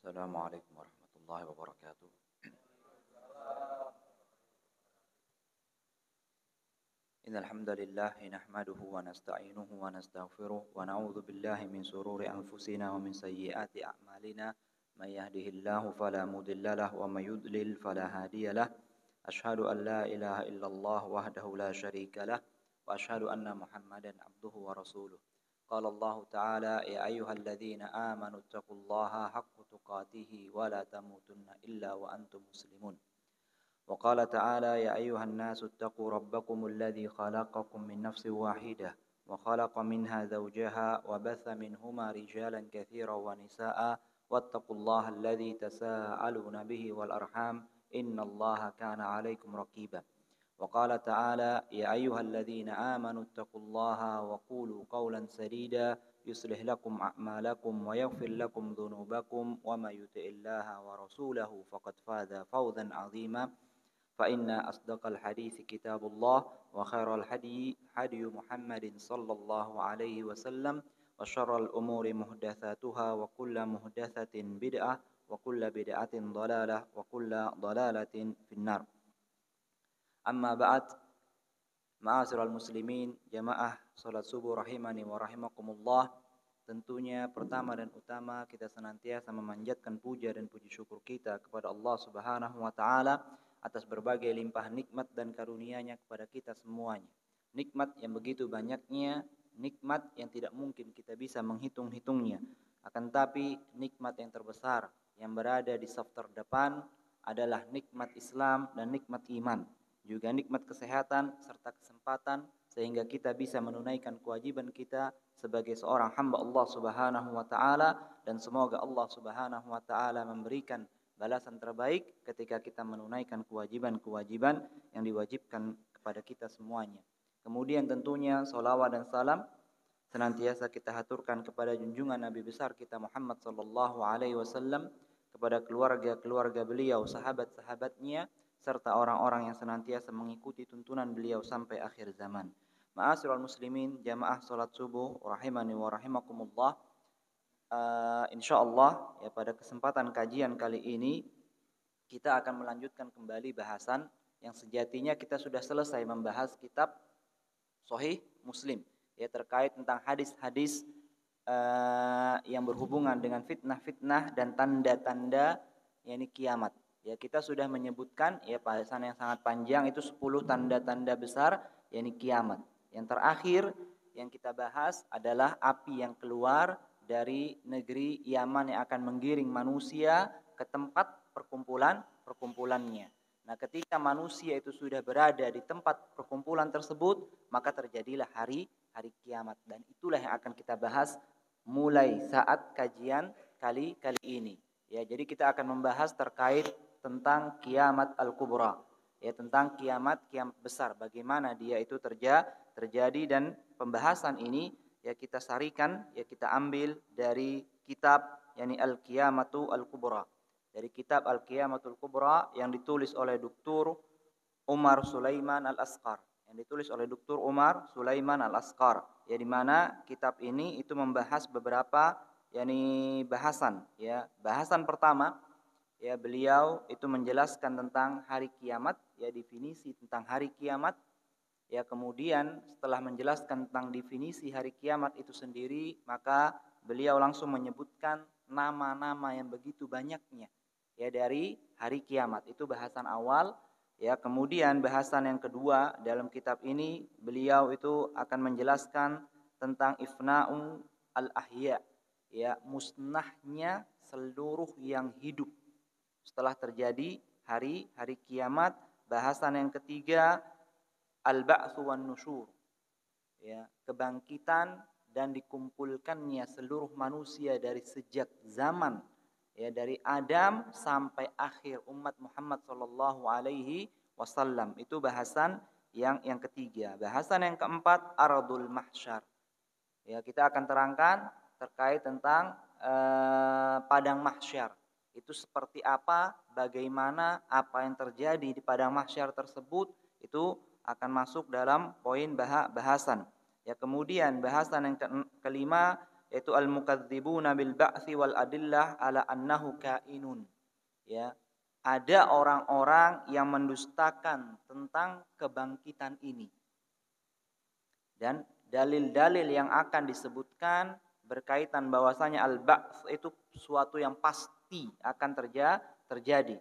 السلام عليكم ورحمة الله وبركاته. إن الحمد لله نحمده ونستعينه ونستغفره ونعوذ بالله من شرور أنفسنا ومن سيئات أعمالنا من يهده الله فلا مضل له ومن يضلل فلا هادي له أشهد أن لا إله إلا الله وحده لا شريك له وأشهد أن محمدا عبده ورسوله. قال الله تعالى يا أيها الذين آمنوا اتقوا الله حق تقاته ولا تموتن إلا وأنتم مسلمون. وقال تعالى يا أيها الناس اتقوا ربكم الذي خلقكم من نفس واحدة وخلق منها زوجها وبث منهما رجالا كثيرا ونساء واتقوا الله الذي تساءلون به والأرحام إن الله كان عليكم رقيبا. وقال تعالى يا أيها الذين آمنوا اتقوا الله وقولوا قولا سديدا يصلح لكم أعمالكم ويغفر لكم ذنوبكم ومن يطع الله ورسوله فقد فاز فوزا عظيما. فإن أصدق الحديث كتاب الله وخير الهدي هدي محمد صلى الله عليه وسلم وشر الأمور محدثاتها وكل محدثة بدعة وكل بدعة ضلالة وكل ضلالة في النار. Amma ba'd, ma'asyiral muslimin, jamaah salat subuh rahimani wa rahimakumullah. Tentunya pertama dan utama kita senantiasa memanjatkan puja dan puji syukur kita kepada Allah Subhanahu wa taala atas berbagai limpah nikmat dan karunia-Nya kepada kita semuanya. Nikmat yang begitu banyaknya, nikmat yang tidak mungkin kita bisa menghitung-hitungnya. Akan tapi nikmat yang terbesar yang berada di saf terdepan adalah nikmat Islam dan nikmat iman. Juga nikmat kesehatan serta kesempatan sehingga kita bisa menunaikan kewajiban kita sebagai seorang hamba Allah Subhanahu wa taala, dan semoga Allah Subhanahu wa taala memberikan balasan terbaik ketika kita menunaikan kewajiban-kewajiban yang diwajibkan kepada kita semuanya. Kemudian tentunya salawat dan salam senantiasa kita haturkan kepada junjungan Nabi besar kita Muhammad sallallahu alaihi wasallam, kepada keluarga-keluarga beliau, sahabat-sahabatnya, serta orang-orang yang senantiasa mengikuti tuntunan beliau sampai akhir zaman. Ma'asyiral muslimin, jamaah salat subuh rahimani wa rahimakumullah. Insyaallah ya, pada kesempatan kajian kali ini kita akan melanjutkan kembali bahasan yang sejatinya kita sudah selesai membahas kitab Sahih Muslim ya, terkait tentang hadis-hadis yang berhubungan dengan fitnah-fitnah dan tanda-tanda yakni kiamat. Ya, kita sudah menyebutkan ya bahasan yang sangat panjang, itu 10 tanda-tanda besar yakni kiamat. Yang terakhir yang kita bahas adalah api yang keluar dari negeri Yaman yang akan menggiring manusia ke tempat perkumpulannya. Nah, ketika manusia itu sudah berada di tempat perkumpulan tersebut, maka terjadilah hari kiamat, dan itulah yang akan kita bahas mulai saat kajian kali ini. Ya, jadi kita akan membahas terkait tentang kiamat al-kubra, ya, tentang kiamat besar, bagaimana dia itu terjadi, dan pembahasan ini ya kita sarikan, ya kita ambil dari kitab yakni Al-Qiyamatu Al-Kubra, dari kitab Al-Qiyamatul Kubra yang ditulis oleh Dr. Umar Sulaiman Al-Asqar, ya, di mana kitab ini itu membahas beberapa yakni bahasan, ya. Bahasan pertama, ya, beliau itu menjelaskan tentang hari kiamat, ya, definisi tentang hari kiamat. Ya, kemudian setelah menjelaskan tentang definisi hari kiamat itu sendiri, maka beliau langsung menyebutkan nama-nama yang begitu banyaknya ya dari hari kiamat. Itu bahasan awal, ya. Kemudian bahasan yang kedua dalam kitab ini, beliau itu akan menjelaskan tentang ifna'u al-ahya, ya, musnahnya seluruh yang hidup setelah terjadi hari kiamat. Bahasan yang ketiga, al-ba'tsu wan nusyur, ya, kebangkitan dan dikumpulkannya seluruh manusia dari sejak zaman, ya, dari Adam sampai akhir umat Muhammad sallallahu alaihi wasallam. Itu bahasan yang ketiga. Bahasan yang keempat, ardul mahsyar. Ya, kita akan terangkan terkait tentang padang mahsyar. Itu seperti apa, bagaimana, apa yang terjadi di padang mahsyar tersebut, itu akan masuk dalam poin bahasan. Ya, kemudian bahasan yang kelima, yaitu al-mukadzibuna bil ba'tsi wal adillah ala annahu kainun. Ya, ada orang-orang yang mendustakan tentang kebangkitan ini. Dan dalil-dalil yang akan disebutkan berkaitan bahwasanya al-ba'ts itu suatu yang pasti akan terjadi.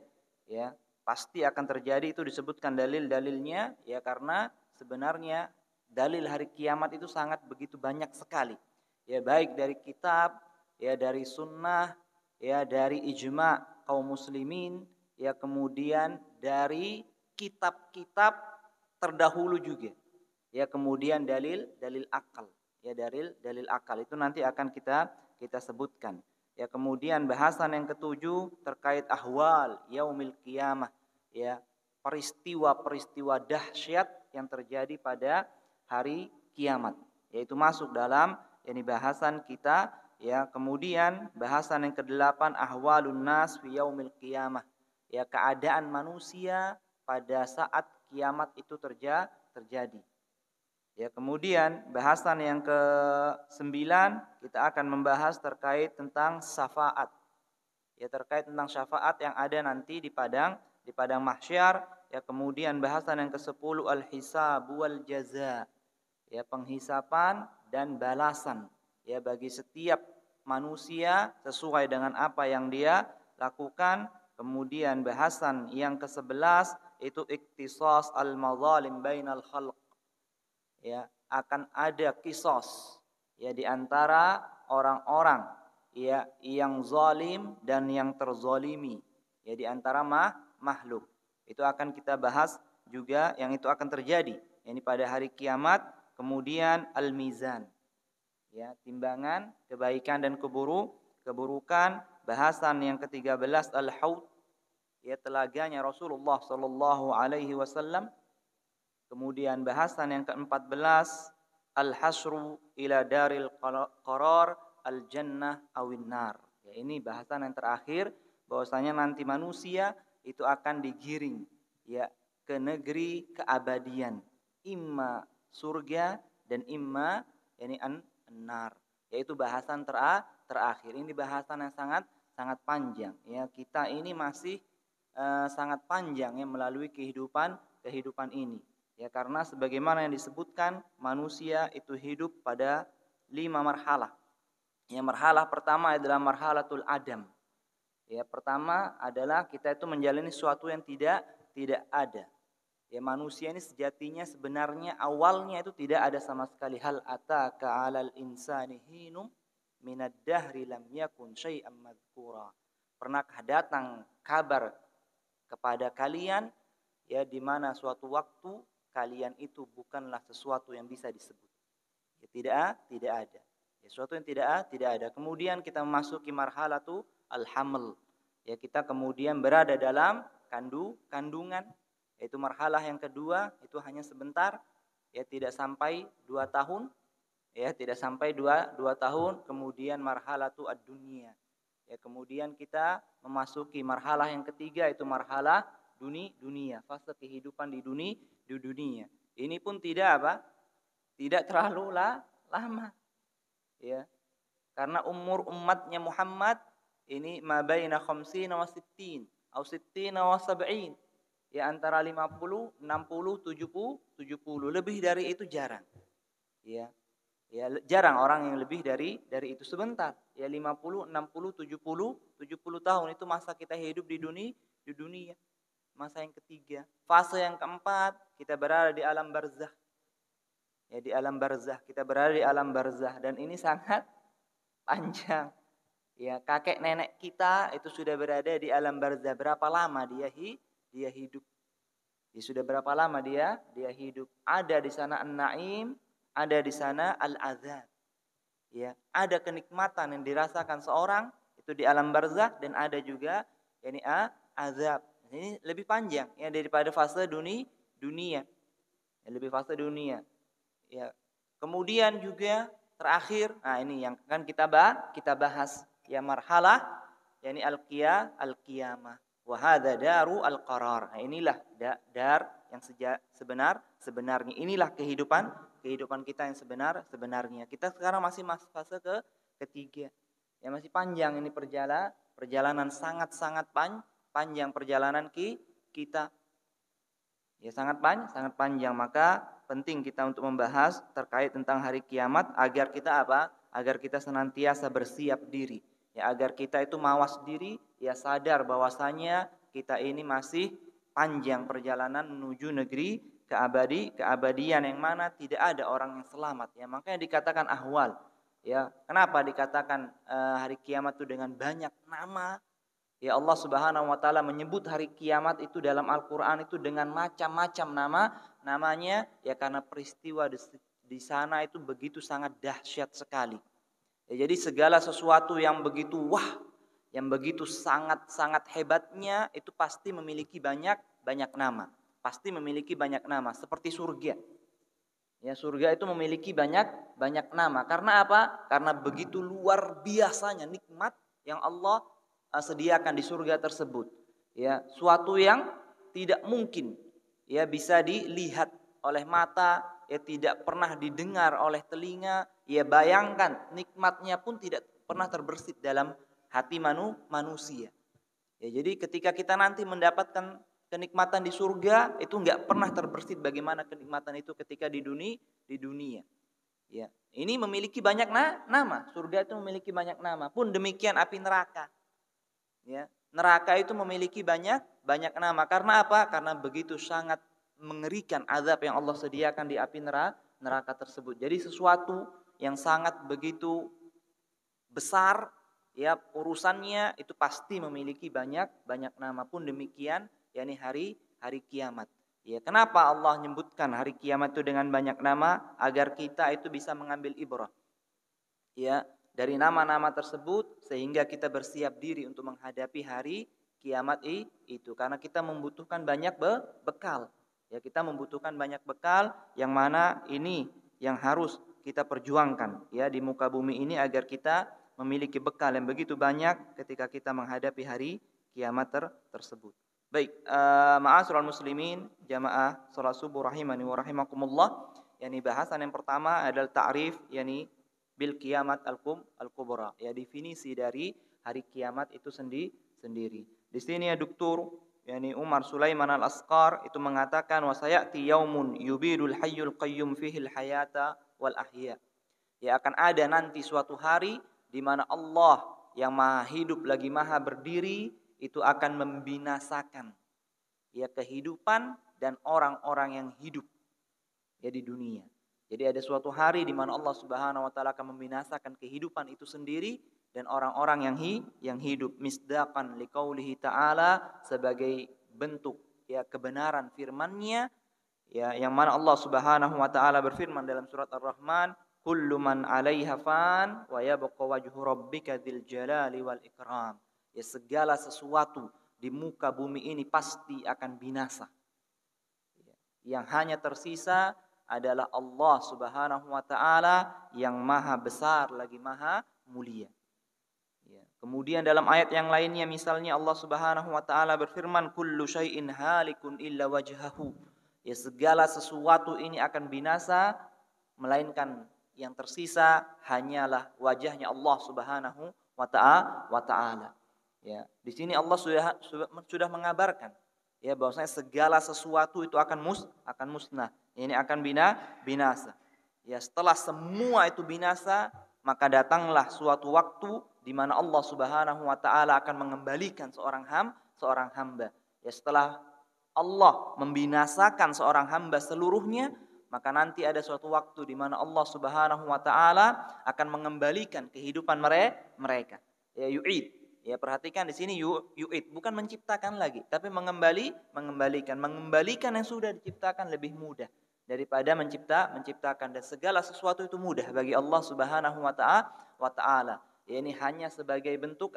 Ya, pasti akan terjadi, itu disebutkan dalil-dalilnya, ya, karena sebenarnya dalil hari kiamat itu sangat begitu banyak sekali. Ya, baik dari kitab, ya, dari sunnah, ya, dari ijma' kaum muslimin, ya, kemudian dari kitab-kitab terdahulu juga. Ya, kemudian dalil akal. Ya, dalil akal itu nanti akan kita sebutkan. Ya, kemudian bahasan yang ketujuh terkait ahwal yaumil qiyamah. Ya, peristiwa-peristiwa dahsyat yang terjadi pada hari kiamat. Yaitu masuk dalam bahasan kita. Ya, kemudian bahasan yang kedelapan ahwalun nas fi yaumil qiyamah. Ya, keadaan manusia pada saat kiamat itu terjadi. Ya, kemudian bahasan yang ke-9 kita akan membahas terkait tentang syafaat. Ya, terkait tentang syafaat yang ada nanti di padang mahsyar. Ya, kemudian bahasan yang ke-10 al-hisab wal jaza. Ya, penghisapan dan balasan. Ya, bagi setiap manusia sesuai dengan apa yang dia lakukan. Kemudian bahasan yang ke-11 itu iktisas al-mazalim bainal khalq. Ya, akan ada kisos, ya, di antara orang-orang, ya, yang zalim dan yang terzalimi, ya, di antara makhluk. Itu akan kita bahas juga, yang itu akan terjadi ini pada hari kiamat. Kemudian al-mizan, ya, timbangan kebaikan dan keburukan. Bahasan yang ke-13 al-haud, ya, telaganya Rasulullah sallallahu alaihi wasallam. Kemudian bahasan yang ke-14 al-hasru ila daril qarar al-jannah awin nar. Ya, ini bahasan yang terakhir, bahwasanya nanti manusia itu akan digiring, ya, ke negeri keabadian, imma surga dan imma an-nar. Yaitu bahasan terakhir. Ini bahasan yang sangat panjang, ya. Kita ini masih sangat panjang, ya, melalui kehidupan ini. Ya, karena sebagaimana yang disebutkan, manusia itu hidup pada 5 marhalah. Ya, marhalah pertama adalah marhalatul adam. Ya, pertama adalah kita itu menjalani sesuatu yang tidak ada. Ya, manusia ini sejatinya sebenarnya awalnya itu tidak ada sama sekali. Hal ataka 'alal insani hinum minad dahri lam yakun syai'an madhkura. Pernahkah datang kabar kepada kalian, ya, di mana suatu waktu kalian itu bukanlah sesuatu yang bisa disebut. Ya, tidak ada. Ya, sesuatu yang tidak ada. Kemudian kita memasuki marhalatu al-haml. Ya, kita kemudian berada dalam kandungan. Yaitu marhalah yang kedua, itu hanya sebentar. Ya, tidak sampai 2 tahun. Ya, tidak sampai 2 tahun. Kemudian marhalatu ad-dunya. Ya, kemudian kita memasuki marhalah yang ketiga, itu marhalah dunia, fase kehidupan di dunia. Ini pun tidak terlalu lama. Ya. Karena umur umatnya Muhammad ini ma baina khamsina wa sittin atau sittina wa sab'in. Ya, antara 50, 60, 70, lebih dari itu jarang. Ya. Ya, jarang orang yang lebih dari itu. Sebentar. Ya, 50, 60, 70 tahun itu masa kita hidup di dunia. Masa yang ketiga, fase yang keempat, kita berada di alam barzakh. Ya, di alam barzakh, kita berada di alam barzakh, dan ini sangat panjang. Ya, kakek nenek kita itu sudah berada di alam barzakh. Berapa lama dia hidup? Ya, sudah berapa lama dia hidup? Ada di sana an-naim, ada di sana al-azab. Ya, ada kenikmatan yang dirasakan seorang itu di alam barzakh, dan ada juga azab. Ini lebih panjang, ya, daripada fase dunia. Ya, lebih fase dunia. Ya. Kemudian juga terakhir, nah ini yang kan kita bahas, ya, marhalah yakni al-qiyamah. Wa hadza daru al-qarar. Nah, inilah dar yang sebenarnya. Inilah kehidupan kita yang sebenarnya. Kita sekarang masih fase ketiga. Ya masih panjang ini perjalanan sangat-sangat panjang perjalanan kita. Ya sangat panjang, maka penting kita untuk membahas terkait tentang hari kiamat agar kita apa? Agar kita senantiasa bersiap diri. Ya agar kita itu mawas diri, ya sadar bahwasanya kita ini masih panjang perjalanan menuju negeri keabadian yang mana tidak ada orang yang selamat. Ya makanya dikatakan ahwal. Ya kenapa dikatakan hari kiamat itu dengan banyak nama? Ya Allah Subhanahu wa taala menyebut hari kiamat itu dalam Al-Qur'an itu dengan macam-macam namanya ya karena peristiwa di sana itu begitu sangat dahsyat sekali. Ya, jadi segala sesuatu yang begitu yang begitu sangat-sangat hebatnya itu pasti memiliki banyak nama. Pasti memiliki banyak nama seperti surga. Ya, surga itu memiliki banyak nama. Karena apa? Karena begitu luar biasanya nikmat yang Allah sediakan di surga tersebut. Ya, suatu yang tidak mungkin ya bisa dilihat oleh mata, ya tidak pernah didengar oleh telinga, ya bayangkan nikmatnya pun tidak pernah terbersit dalam hati manusia. Ya, jadi ketika kita nanti mendapatkan kenikmatan di surga itu enggak pernah terbersit bagaimana kenikmatan itu ketika di dunia. Ya, ini memiliki banyak nama. Surga itu memiliki banyak nama. Pun demikian api neraka. Ya, neraka itu memiliki banyak nama. Karena apa? Karena begitu sangat mengerikan azab yang Allah sediakan di api neraka tersebut. Jadi sesuatu yang sangat begitu besar, ya urusannya itu pasti memiliki banyak nama. Pun demikian, yakni hari kiamat. Ya, kenapa Allah menyebutkan hari kiamat itu dengan banyak nama? Agar kita itu bisa mengambil ibrah. Ya, dari nama-nama tersebut sehingga kita bersiap diri untuk menghadapi hari kiamat itu karena kita membutuhkan banyak bekal. Ya, kita membutuhkan banyak bekal yang mana ini yang harus kita perjuangkan ya di muka bumi ini agar kita memiliki bekal yang begitu banyak ketika kita menghadapi hari kiamat tersebut. Baik, ma'asyiral muslimin, jamaah salat subuh rahimani wa rahimakumullah. Yani bahasan yang pertama adalah ta'rif yani bil kiamat al-kubra. Ya definisi dari hari kiamat itu sendiri. Di sini ya Dr. yani Umar Sulaiman Al-Asqar itu mengatakan wa sayati yaumun yubidul hayyul qayyum fihil hayata wal ahya. Ya akan ada nanti suatu hari di mana Allah yang maha hidup lagi maha berdiri itu akan membinasakan ya kehidupan dan orang-orang yang hidup ya di dunia. Jadi ada suatu hari di mana Allah Subhanahu wa taala akan membinasakan kehidupan itu sendiri dan orang-orang yang hidup misdaqan liqaulihi ta'ala sebagai bentuk ya kebenaran firman-Nya ya yang mana Allah Subhanahu wa taala berfirman dalam surat Ar-Rahman kullu man 'alaiha fan wa yabqa wajhu rabbika dzil jalali wal ikram. Ya segala sesuatu di muka bumi ini pasti akan binasa. Yang hanya tersisa adalah Allah Subhanahu wa taala yang maha besar lagi maha mulia. Ya. Kemudian dalam ayat yang lainnya misalnya Allah Subhanahu wa taala berfirman kullu syai'in halikun illa wajhahu. Ya segala sesuatu ini akan binasa melainkan yang tersisa hanyalah wajahnya Allah Subhanahu wa taala. Ya, di sini Allah sudah mengabarkan ya bahwasanya segala sesuatu itu akan musnah. Ini akan binasa. Ya, setelah semua itu binasa, maka datanglah suatu waktu di mana Allah Subhanahu wa taala akan mengembalikan seorang hamba. Ya, setelah Allah membinasakan seorang hamba seluruhnya, maka nanti ada suatu waktu di mana Allah Subhanahu wa taala akan mengembalikan kehidupan mereka. Ya, yu'id. Ya, perhatikan di sini yu'id bukan menciptakan lagi, tapi mengembalikan yang sudah diciptakan lebih mudah daripada menciptakan dan segala sesuatu itu mudah bagi Allah Subhanahu wa taala. Ya, ini hanya sebagai bentuk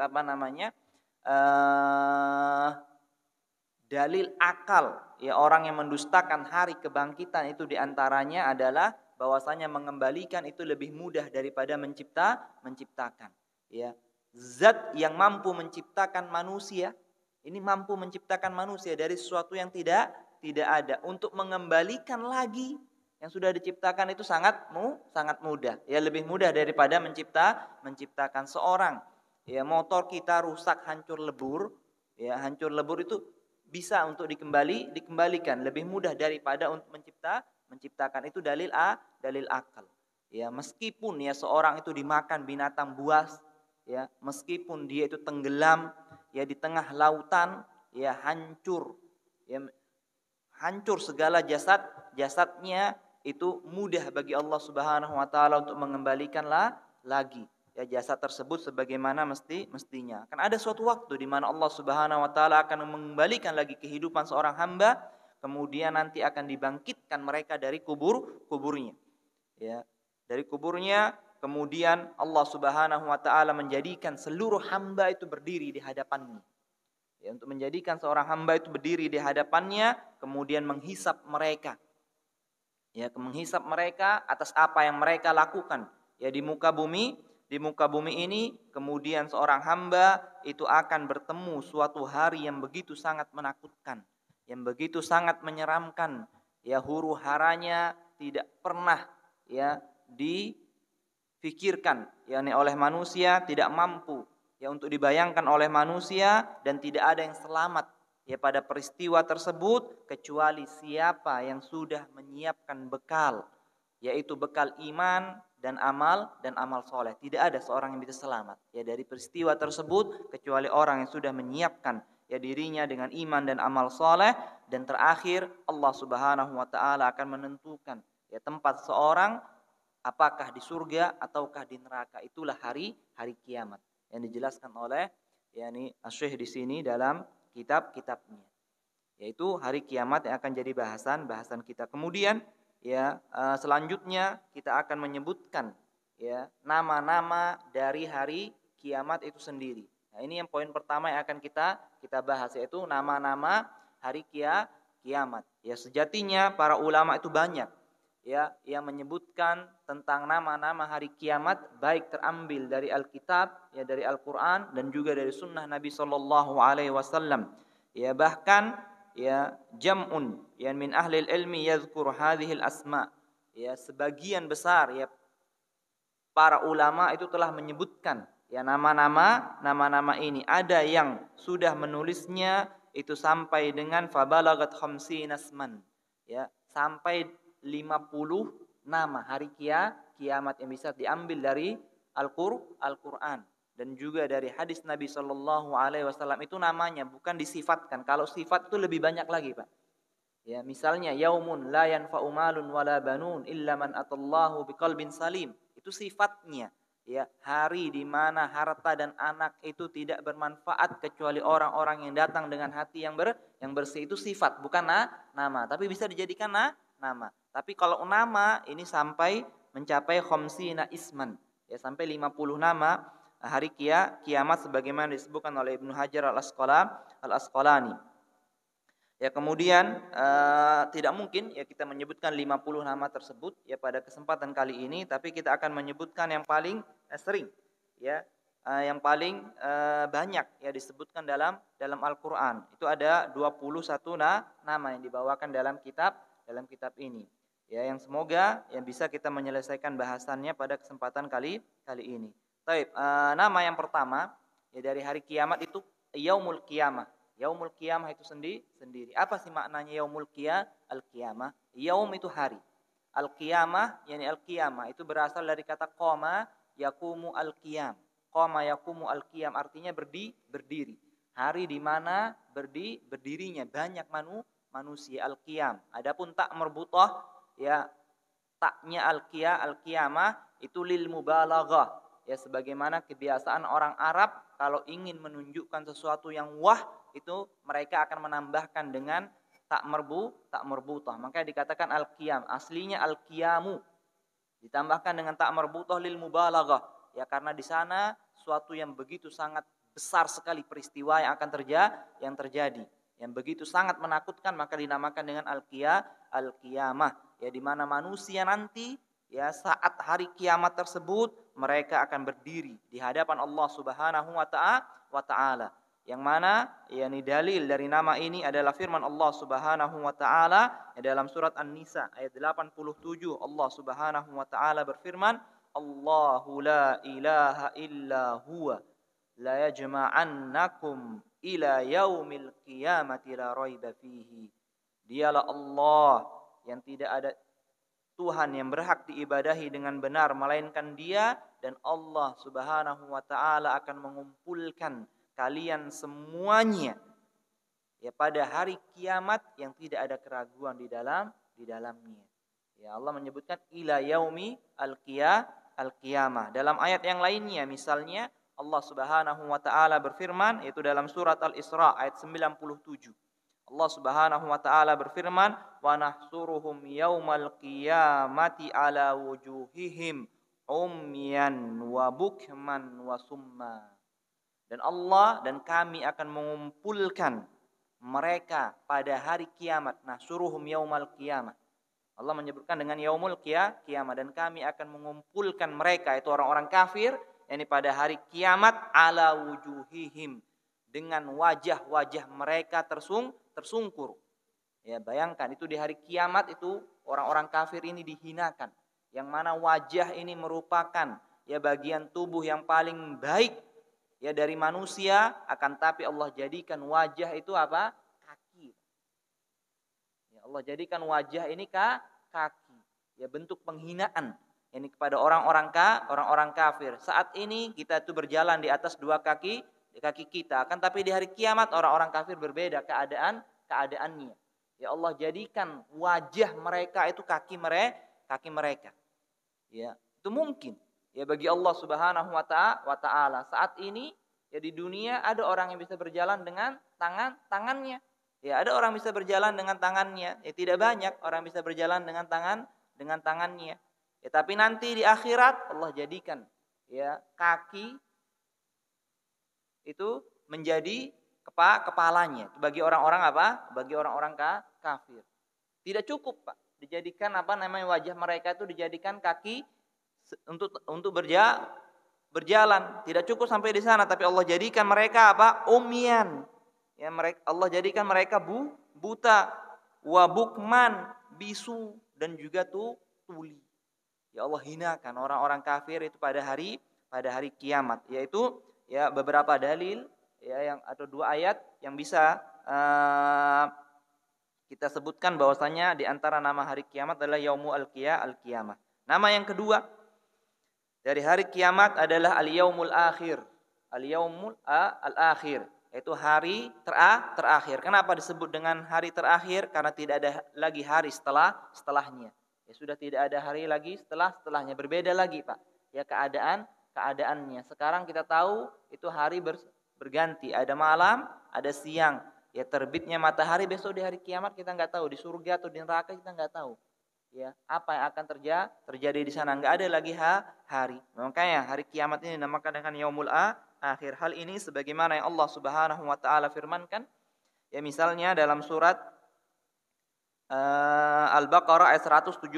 dalil akal. Ya, orang yang mendustakan hari kebangkitan itu diantaranya adalah bahwasanya mengembalikan itu lebih mudah daripada menciptakan. Ya, zat yang mampu menciptakan manusia, ini mampu menciptakan manusia dari sesuatu yang tidak ada untuk mengembalikan lagi Yang sudah diciptakan itu sangat mudah. Ya lebih mudah daripada menciptakan seorang. Ya motor kita rusak hancur lebur, ya hancur lebur itu bisa untuk dikembalikan lebih mudah daripada untuk menciptakan. Itu dalil akal. Ya meskipun ya seorang itu dimakan binatang buas, ya meskipun dia itu tenggelam ya di tengah lautan, ya hancur, ya hancur segala jasadnya, itu mudah bagi Allah Subhanahu wa taala untuk mengembalikanlah lagi ya jasad tersebut sebagaimana mestinya. Akan ada suatu waktu di mana Allah Subhanahu wa taala akan mengembalikan lagi kehidupan seorang hamba, kemudian nanti akan dibangkitkan mereka dari kuburnya. Ya, dari kuburnya kemudian Allah Subhanahu wa taala menjadikan seluruh hamba itu berdiri di hadapannya. Ya, untuk menjadikan seorang hamba itu berdiri di hadapannya, kemudian menghisap mereka. Ya, menghisap mereka atas apa yang mereka lakukan. Ya di muka bumi ini, kemudian seorang hamba itu akan bertemu suatu hari yang begitu sangat menakutkan, yang begitu sangat menyeramkan. Ya huru haranya tidak pernah ya difikirkan yakni oleh manusia, tidak mampu ya untuk dibayangkan oleh manusia, dan tidak ada yang selamat ya pada peristiwa tersebut kecuali siapa yang sudah menyiapkan bekal, yaitu bekal iman dan amal soleh. Tidak ada seorang yang bisa selamat ya dari peristiwa tersebut kecuali orang yang sudah menyiapkan ya dirinya dengan iman dan amal soleh. Dan terakhir Allah Subhanahu wa taala akan menentukan ya tempat seorang apakah di surga ataukah di neraka. Itulah hari kiamat yang dijelaskan oleh yakni Asy-Syaikh di sini dalam kitabnya, yaitu hari kiamat yang akan jadi bahasan kita. Kemudian ya selanjutnya kita akan menyebutkan ya nama-nama dari hari kiamat itu sendiri. Nah, ini yang poin pertama yang akan kita bahas, yaitu nama-nama hari kiamat. Ya sejatinya para ulama itu banyak ya yang menyebutkan tentang nama-nama hari kiamat, baik terambil dari Alkitab ya dari Al-Qur'an dan juga dari sunnah Nabi sallallahu alaihi wasallam. Ya bahkan ya jam'un yang min ahli ilmi yadhkur hadhil asma. Ya sebagian besar ya para ulama itu telah menyebutkan ya nama-nama ini. Ada yang sudah menulisnya itu sampai dengan fabalagat khamsina asman. Ya sampai 50 nama hari kiamat yang bisa diambil dari Al-Qur'an dan juga dari hadis Nabi sallallahu alaihi wasallam. Itu namanya bukan disifatkan. Kalau sifat itu lebih banyak lagi, Pak. Ya, misalnya yaumun la yanfa'u malun wala banun illa man atallahu biqalbin salim. Itu sifatnya. Ya, hari di mana harta dan anak itu tidak bermanfaat kecuali orang-orang yang datang dengan hati yang bersih. Itu sifat, bukan nama. Tapi bisa dijadikan nama. Tapi kalau nama ini sampai mencapai khamsina isman. Ya, sampai 50 nama hari kiamat sebagaimana disebutkan oleh Ibnu Hajar Al-Asqalani. Ya kemudian tidak mungkin ya kita menyebutkan 50 nama tersebut ya pada kesempatan kali ini, tapi kita akan menyebutkan yang paling sering ya yang paling banyak ya disebutkan dalam Al-Qur'an. Itu ada 21 nama yang dibawakan dalam kitab ini. Ya yang semoga yang bisa kita menyelesaikan bahasannya pada kesempatan kali ini. Baik, nama yang pertama ya dari hari kiamat itu Yaumul Qiyamah. Yaumul Qiyamah itu sendiri. Apa sih maknanya Yaumul Qiyamah? Yaum itu hari. Al-Qiyamah, yakni Al-Qiyamah itu berasal dari kata qama yaqumu al-qiyam. Qama yaqumu al-qiyam artinya berdiri. Hari di mana berdirinya banyak manusia, Al-Qiyam. Adapun tak merbutah ya taknya Al-Qiyamah itu lil mubalaghah. Ya sebagaimana kebiasaan orang Arab kalau ingin menunjukkan sesuatu yang wah itu mereka akan menambahkan dengan tak merbutah. Maka dikatakan al-qiyam. Aslinya al-qiyamu. Ditambahkan dengan tak merbutah lil mubalaghah. Ya karena di sana suatu yang begitu sangat besar sekali peristiwa yang akan terjadi. Yang begitu sangat menakutkan maka dinamakan dengan al-qiyamah. Ya di mana manusia nanti ya saat hari kiamat tersebut mereka akan berdiri di hadapan Allah Subhanahu wa taala. Yang mana yakni dalil dari nama ini adalah firman Allah Subhanahu wa taala dalam surat An-Nisa ayat 87. Allah Subhanahu wa taala berfirman, Allahu la ilaha illa huwa la yajma'annakum ila yaumil qiyamati la raiba fihi. Dialah Allah yang tidak ada Tuhan yang berhak diibadahi dengan benar melainkan Dia, dan Allah Subhanahu wa taala akan mengumpulkan kalian semuanya ya pada hari kiamat yang tidak ada keraguan di dalamnya. Ya, Allah menyebutkan ila yaumi al-qiyamah. Dalam ayat yang lainnya misalnya Allah Subhanahu wa taala berfirman yaitu dalam surat Al-Isra ayat 97. Allah Subhanahu wa taala berfirman, "Wa nahsuruhum yaumal qiyamati ala wujuhihim umyan wa bukman wa summa." Dan Allah dan kami akan mengumpulkan mereka pada hari kiamat. Nahsuruhum yaumal qiyamah. Allah menyebutkan dengan yaumul kiamat, dan kami akan mengumpulkan mereka itu orang-orang kafir yakni pada hari kiamat ala wujuhihim, dengan wajah-wajah mereka tersungkur. Ya, bayangkan itu di hari kiamat itu orang-orang kafir ini dihinakan. Yang mana wajah ini merupakan ya bagian tubuh yang paling baik ya dari manusia, akan tapi Allah jadikan wajah itu apa? Kaki. Ya, Allah jadikan wajah ini kaki. Ya, bentuk penghinaan ini kepada orang-orang kafir. Saat ini kita itu berjalan di atas dua kaki kita, akan tapi di hari kiamat orang-orang kafir berbeda keadaannya. Ya, Allah jadikan wajah mereka itu kaki mereka. Ya, itu mungkin. Ya, bagi Allah Subhanahu wa taala saat ini ya di dunia ada orang yang bisa berjalan dengan tangannya. Ya, ada orang bisa berjalan dengan tangannya. Ya, tidak banyak orang bisa berjalan dengan tangannya. Ya, tapi nanti di akhirat Allah jadikan ya kaki itu menjadi kepalanya bagi orang-orang apa? Bagi orang-orang kafir. Tidak cukup, Pak. Dijadikan wajah mereka itu dijadikan kaki untuk berjalan. Tidak cukup sampai di sana, tapi Allah jadikan mereka umyan. Ya, Allah jadikan mereka buta, wa bukman, bisu, dan juga tuli. Ya, Allah hinakan orang-orang kafir itu pada hari kiamat. Yaitu ya beberapa dalil ya atau dua ayat yang bisa kita sebutkan bahwasanya di antara nama hari kiamat adalah yaumul al-qiyamah. Nama yang kedua dari hari kiamat adalah al-yaumul akhir. Al-yaumul al-akhir, yaitu hari terakhir. Kenapa disebut dengan hari terakhir? Karena tidak ada lagi hari setelahnya. Ya, sudah tidak ada hari lagi setelahnya. Berbeda lagi, Pak. Ya, keadaannya. Sekarang kita tahu itu hari berganti. Ada malam, ada siang. Ya, terbitnya matahari besok di hari kiamat kita nggak tahu. Di surga atau di neraka kita nggak tahu. Ya, apa yang akan terjadi di sana, enggak ada lagi hari. Makanya hari kiamat ini dinamakan dengan yaumul akhir. Hal ini sebagaimana yang Allah Subhanahu wa taala firmankan ya misalnya dalam surat Al-Baqarah ayat 177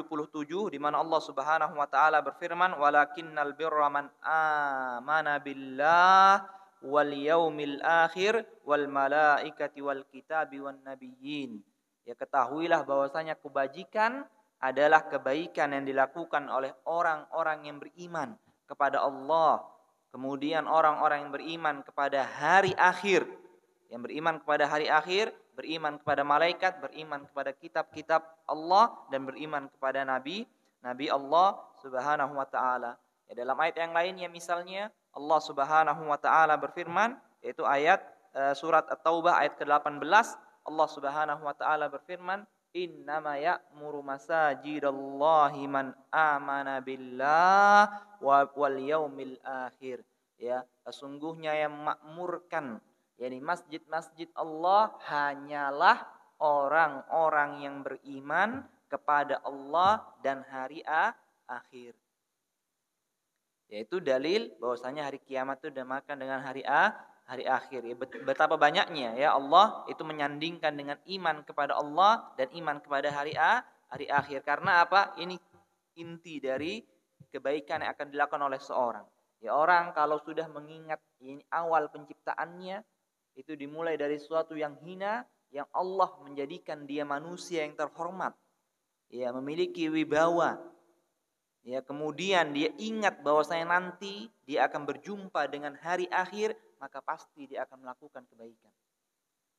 di mana Allah Subhanahu wa taala berfirman walakinnal birra man amana billah wal yaumil akhir wal malaikati wal kitabi wan nabiyyin. Ya, ketahuilah bahwasanya kebajikan adalah kebaikan yang dilakukan oleh orang-orang yang beriman kepada Allah. Kemudian orang-orang yang beriman kepada hari akhir. Yang beriman kepada hari akhir, beriman kepada malaikat, beriman kepada kitab-kitab Allah, dan beriman kepada nabi Allah Subhanahu wa taala. Ya, dalam ayat yang lainnya misalnya Allah Subhanahu wa taala berfirman, yaitu ayat surat At-Taubah ayat ke-18, Allah Subhanahu wa taala berfirman, innama ya'muru masajidallahi man amana billah wal yaumil akhir. Ya, sesungguhnya yang makmurkan yakni masjid-masjid Allah hanyalah orang-orang yang beriman kepada Allah dan hari akhir. Yaitu dalil bahwasanya hari kiamat itu dinamakan dengan hari akhir. Ya, betapa banyaknya ya Allah itu menyandingkan dengan iman kepada Allah dan iman kepada hari akhir. Karena apa? Ini inti dari kebaikan yang akan dilakukan oleh seorang. Ya, orang kalau sudah mengingat ini awal penciptaannya, Itu dimulai dari sesuatu yang hina, yang Allah menjadikan dia manusia yang terhormat, ya, memiliki wibawa. Ya, kemudian dia ingat bahwasanya nanti dia akan berjumpa dengan hari akhir, maka pasti dia akan melakukan kebaikan.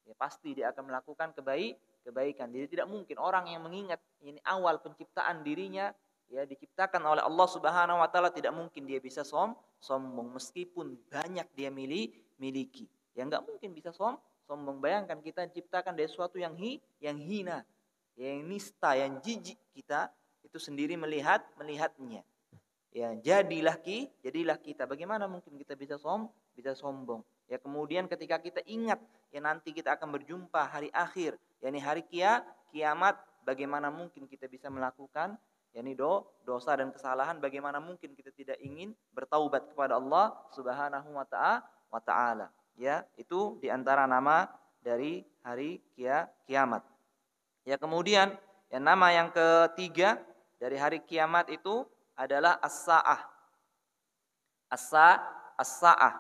Ya, pasti dia akan melakukan kebaikan. Jadi tidak mungkin orang yang mengingat ini awal penciptaan dirinya, ya, diciptakan oleh Allah Subhanahu wa taala, tidak mungkin dia bisa sombong meskipun banyak dia miliki. Ya enggak mungkin bisa sombong. Bayangkan kita diciptakan dari sesuatu yang hina, yang nista, yang jijik, kita itu sendiri melihatnya. Ya, jadilah kita. Bagaimana mungkin kita bisa sombong? Ya, kemudian ketika kita ingat ya nanti kita akan berjumpa hari akhir, yakni hari kiamat, bagaimana mungkin kita bisa melakukan yakni dosa dan kesalahan? Bagaimana mungkin kita tidak ingin bertaubat kepada Allah Subhanahu wa taala? Ya, itu di antara nama dari hari kiamat. Ya, kemudian yang nama yang ketiga dari hari kiamat itu adalah as-sa'ah. As-sa'ah.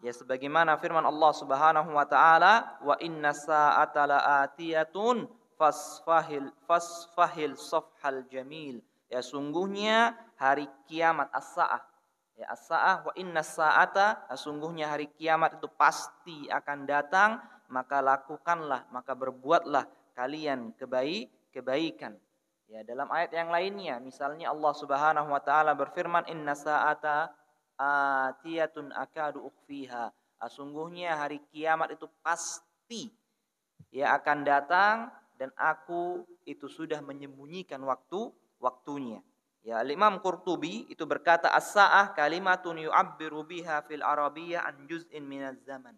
Ya, sebagaimana firman Allah Subhanahu wa taala, wa inna sa'ata la'atiyatun fasfahil safhal jamil. Ya, sungguhnya hari kiamat as-sa'ah. Ya, as-sa'ah wa inna sa'ata, sungguhnya hari kiamat itu pasti akan datang, maka lakukanlah, maka berbuatlah kalian kebaikan. Ya, dalam ayat yang lainnya, misalnya Allah Subhanahu wa taala berfirman, inna sa'ata atiyatun akadu ukhfiha. Sungguhnya hari kiamat itu pasti ya akan datang dan aku itu sudah menyembunyikan waktunya. Ya, Imam Qurtubi itu berkata, as-sa'ah kalimatun yu'abbiru biha fil arabiyyah an juz'in minaz zaman.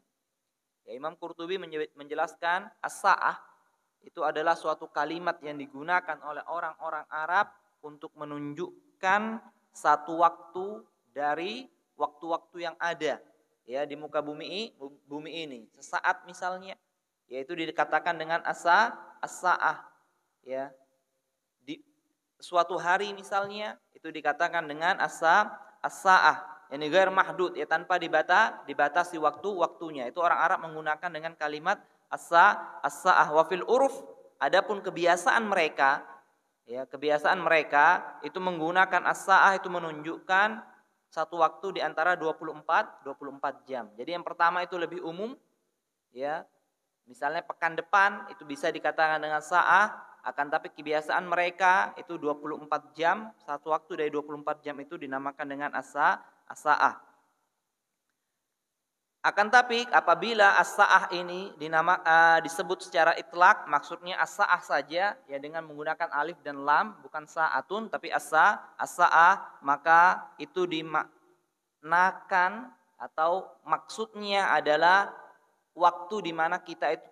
Ya, Imam Qurtubi menjelaskan as-sa'ah itu adalah suatu kalimat yang digunakan oleh orang-orang Arab untuk menunjukkan satu waktu dari waktu-waktu yang ada ya di muka bumi ini. Sesaat misalnya, yaitu dikatakan dengan as-sa'ah ya. Di suatu hari misalnya itu dikatakan dengan as-sa'ah. Yang ghair mahdud ya, tanpa dibatasi waktunya. Itu orang Arab menggunakan dengan kalimat as-sa'ah wa fil uruf. Adapun kebiasaan mereka itu menggunakan as-sa'ah itu menunjukkan satu waktu di antara 24 jam. Jadi yang pertama itu lebih umum ya. Misalnya pekan depan itu bisa dikatakan dengan sa'ah, akan tapi kebiasaan mereka itu 24 jam, satu waktu dari 24 jam itu dinamakan dengan as-sa'ah. Akan tapi apabila as-sa'ah ini disebut secara itlaq, maksudnya as-sa'ah saja ya dengan menggunakan alif dan lam, bukan sa'atun tapi as-sa'ah, maka itu dimaknakan atau maksudnya adalah waktu di mana kita itu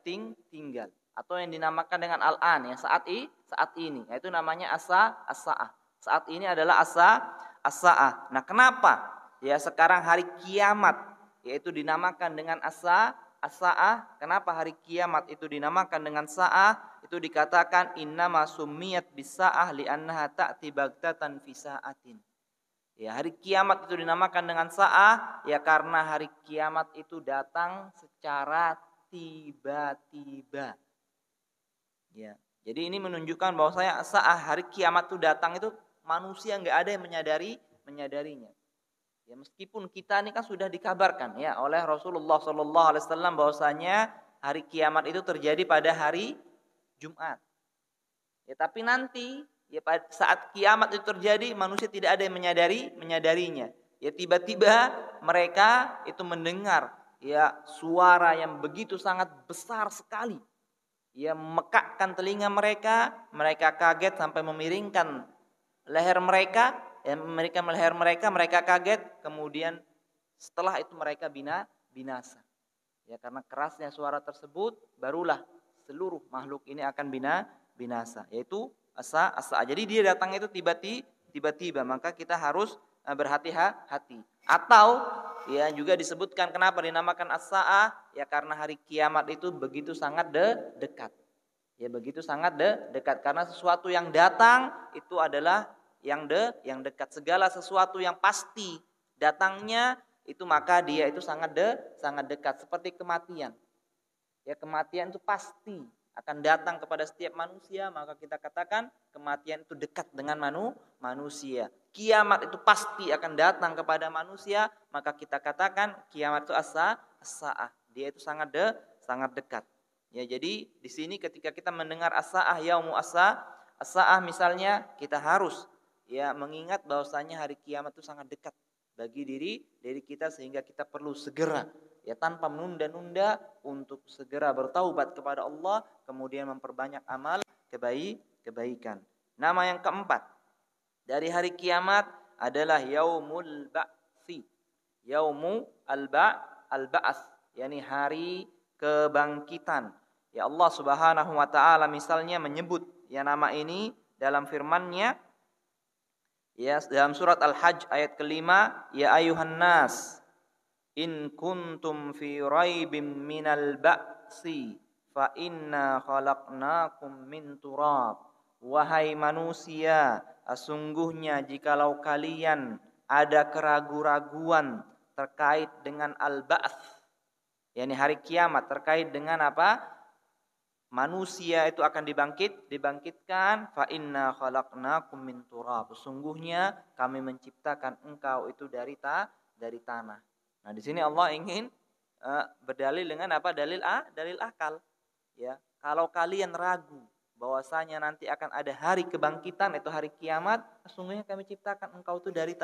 tinggal, atau yang dinamakan dengan al-an, yang saat ini, yaitu namanya as-sa'ah. Saat ini adalah as-sa'ah. Nah, kenapa ya sekarang hari kiamat yaitu dinamakan dengan as-sa'ah? Kenapa hari kiamat itu dinamakan dengan sa'ah? Itu dikatakan innama summiyat bis-sa'ah li'annaha ta'ti baghtatan fi sa'atin. Ya, hari kiamat itu dinamakan dengan sa'ah ya karena hari kiamat itu datang secara tiba-tiba. Ya, jadi ini menunjukkan bahwa sa'ah hari kiamat itu datang itu manusia enggak ada yang menyadarinya. Ya, meskipun kita ini kan sudah dikabarkan ya oleh Rasulullah sallallahu alaihi wasallam bahwasanya hari kiamat itu terjadi pada hari Jumat. Ya, tapi nanti ya saat kiamat itu terjadi manusia tidak ada yang menyadarinya. Ya, tiba-tiba mereka itu mendengar ya suara yang begitu sangat besar sekali. Ya, memekakkan telinga mereka kaget sampai memiringkan leher mereka, ya, mereka kaget, kemudian setelah itu mereka binasa. Ya, karena kerasnya suara tersebut barulah seluruh makhluk ini akan binasa, yaitu asa. Jadi dia datang itu tiba-tiba, maka kita harus berhati-hati. Atau ya juga disebutkan kenapa dinamakan as-sa'ah, ya karena hari kiamat itu begitu sangat dekat. Ya, begitu sangat dekat karena sesuatu yang datang itu adalah yang dekat. Segala sesuatu yang pasti datangnya itu maka dia itu sangat dekat, seperti kematian. Ya, kematian itu pasti akan datang kepada setiap manusia, maka kita katakan kematian itu dekat dengan manusia. Kiamat itu pasti akan datang kepada manusia, maka kita katakan kiamat itu as-sa'ah. Dia itu sangat dekat. Ya, jadi di sini ketika kita mendengar as-sa'ah, yaumu as-sa'ah misalnya, kita harus ya mengingat bahwasanya hari kiamat itu sangat dekat bagi diri kita, sehingga kita perlu segera ya tanpa menunda-nunda untuk segera bertaubat kepada Allah, kemudian memperbanyak amal kebaikan. Nama yang keempat dari hari kiamat adalah yaumul ba'tsi. Yaumu al-ba'ats, yakni hari kebangkitan. Ya, Allah Subhanahu wa taala misalnya menyebut ya nama ini dalam firman-Nya ya dalam surat Al-Hajj ayat kelima, ya ayuhan nas in kuntum fi raibim minal ba'si fa inna khalaqnakum min turab. Wahai manusia, sungguhnya jikalau kalian ada keraguan-raguan terkait dengan al-ba'ts, yakni hari kiamat, terkait dengan apa? Manusia itu akan dibangkitkan, fa inna khalaqnakum min turab. Sungguhnya kami menciptakan engkau itu dari tanah. Nah, di sini Allah ingin berdalil dengan apa? Dalil akal. Ya, kalau kalian ragu bahwasanya nanti akan ada hari kebangkitan, itu hari kiamat, sesungguhnya kami ciptakan engkau itu dari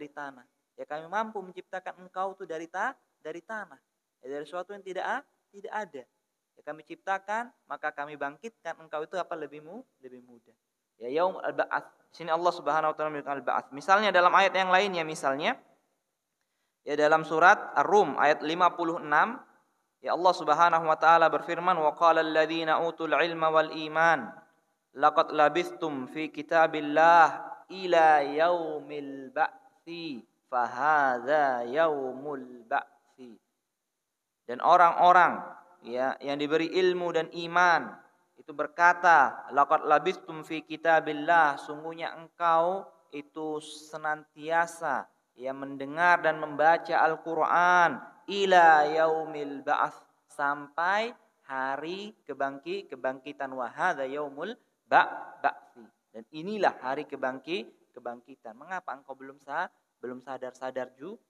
tanah. Ya, kami mampu menciptakan engkau itu dari tanah. Ya, dari sesuatu yang tidak ada. Ya, kami ciptakan, maka kami bangkitkan engkau itu apa? Lebih mudah. Ya, yaum al-ba'ats. Sini Allah Subhanahu wa taala menyebutkan al-ba'ats. Misalnya dalam ayat yang lainnya, misalnya ya dalam surat Ar-Rum ayat 56, ya Allah Subhanahu wa taala berfirman, wa qala alladziina utul ilma wal iman laqad labistum fi kitabillah ila yaumil ba'tsi fa hadza yaumul ba'tsi. Dan orang-orang ya yang diberi ilmu dan iman itu berkata, laqad labistum fi kitabillah, sungguhnya engkau itu senantiasa ya mendengar dan membaca Al-Qur'an ila yaumil ba'ats, sampai hari kebangkitan, wa hadza yaumul ba'tsi, dan inilah hari kebangkitan. Mengapa engkau belum sadar juga?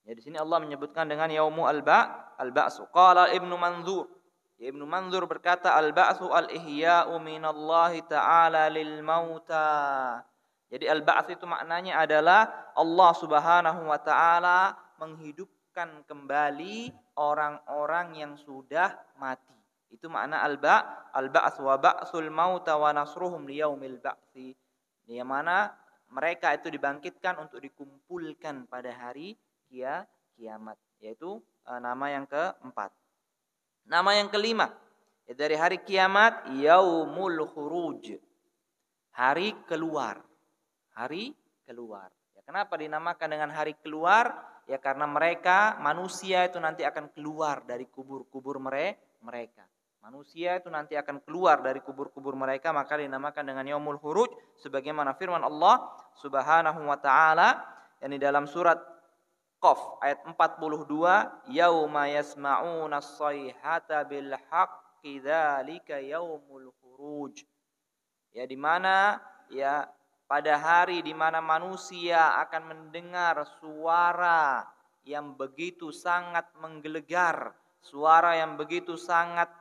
Ya, di sini Allah menyebutkan dengan yaumu al-ba'su. Qala Ibnu Mandzur. Ya, Ibnu Mandzur berkata, al-ba'su al-ihya'u minallahi ta'ala lil mauta. Jadi al-ba'ts itu maknanya adalah Allah Subhanahu wa taala menghidupkan kembali orang-orang yang sudah mati. Itu makna al-ba'ts, wa ba'sul mauta wa nasruhum liyaumil ba'tsi. Yang mana mereka itu dibangkitkan untuk dikumpulkan pada hari kiamat, yaitu nama yang keempat. Nama yang kelima ya, dari hari kiamat, yaumul khuruj, hari keluar. Ya, kenapa dinamakan dengan hari keluar? Ya karena mereka manusia itu nanti akan keluar dari kubur-kubur mereka. Manusia itu nanti akan keluar dari kubur-kubur mereka, maka dinamakan dengan yaumul khuruj, sebagaimana firman Allah Subhanahu wa taala yakni dalam surat Qaf ayat 42, yauma yasma'una as-sayhata bil haqqi dzalika yaumul khuruj. Ya, di mana ya pada hari di mana manusia akan mendengar suara yang begitu sangat menggelegar, suara yang begitu sangat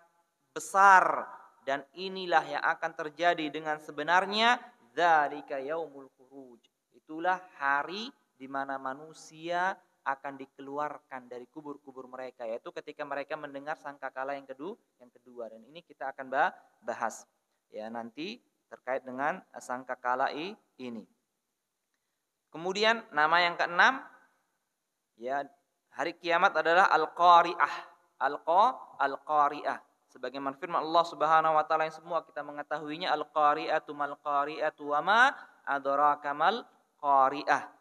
besar, dan inilah yang akan terjadi dengan sebenarnya, dzalika yaumul khuruj. Itulah hari di mana manusia akan dikeluarkan dari kubur-kubur mereka, yaitu ketika mereka mendengar sangkakala yang kedua, dan ini kita akan bahas ya nanti terkait dengan sangkakala ini. Kemudian nama yang keenam ya hari kiamat adalah al-qari'ah. Al-qari'ah, sebagaimana firman Allah Subhanahu wa taala yang semua kita mengetahuinya, al-qari'atu mal qari'atu wa ma adraka mal qari'ah,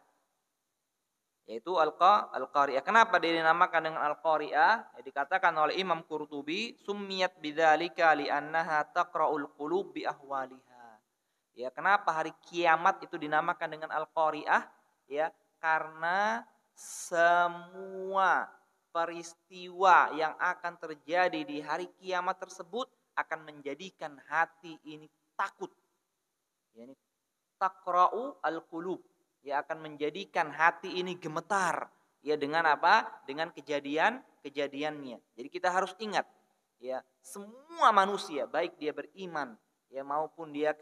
yaitu al-qari'ah. Kenapa dia dinamakan dengan al-qari'ah? Ya, dikatakan oleh Imam Qurtubi, summiyat bidzalika li'annaha taqra'ul qulub bi ahwaliha. Ya, kenapa hari kiamat itu dinamakan dengan al-qari'ah? Ya, karena semua peristiwa yang akan terjadi di hari kiamat tersebut akan menjadikan hati ini takut. Yani taqra'u al-qulub, ya akan menjadikan hati ini gemetar. Ya dengan apa? Dengan kejadiannya. Jadi kita harus ingat, ya semua manusia baik dia beriman ya maupun dia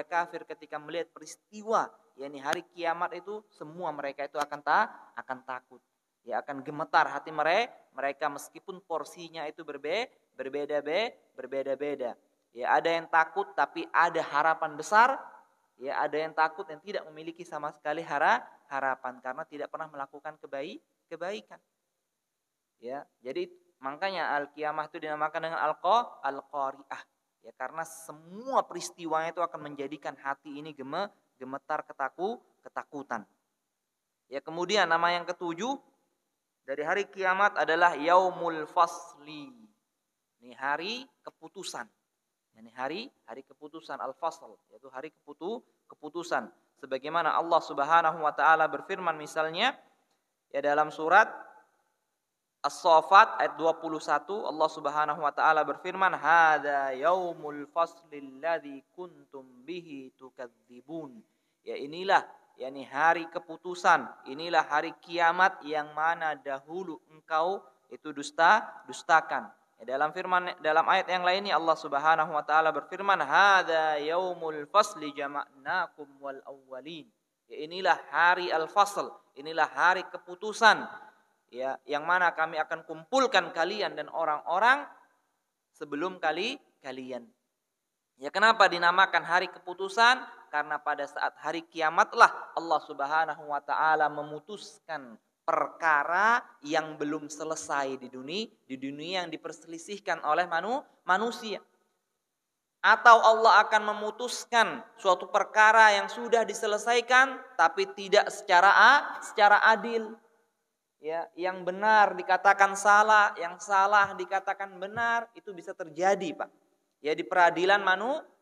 kafir ketika melihat peristiwa yakni hari kiamat itu, semua mereka itu akan takut. Ya akan gemetar hati mereka meskipun porsinya itu berbeda-beda. Ya ada yang takut tapi ada harapan besar. Ya ada yang takut yang tidak memiliki sama sekali harapan karena tidak pernah melakukan kebaikan. Ya, jadi makanya al-qiyamah itu dinamakan dengan al-qari'ah. Ya karena semua peristiwanya itu akan menjadikan hati ini gemetar ketakutan. Ya kemudian nama yang ketujuh dari hari kiamat adalah yaumul fasli. Ini hari keputusan. Ini hari keputusan al-fasl, yaitu hari keputusan. Sebagaimana Allah Subhanahu wa taala berfirman misalnya ya dalam surat As-Saffat ayat 21, Allah Subhanahu wa taala berfirman, "Hadza yaumul fasli alladzi kuntum bihi tukadzibun." Ya inilah yakni hari keputusan, inilah hari kiamat yang mana dahulu engkau itu dustakan. Ya, dalam ayat yang lainnya Allah Subhanahu wa taala berfirman, "Hadza yaumul fasli jama'nakum wal awwalin." Ya inilah hari al-fasl, inilah hari keputusan. Ya, yang mana kami akan kumpulkan kalian dan orang-orang sebelum kalian. Ya, kenapa dinamakan hari keputusan? Karena pada saat hari kiamatlah Allah Subhanahu wa taala memutuskan perkara yang belum selesai di dunia yang diperselisihkan oleh manusia. Atau Allah akan memutuskan suatu perkara yang sudah diselesaikan tapi tidak secara adil. Ya, yang benar dikatakan salah, yang salah dikatakan benar, itu bisa terjadi, Pak. Ya di peradilan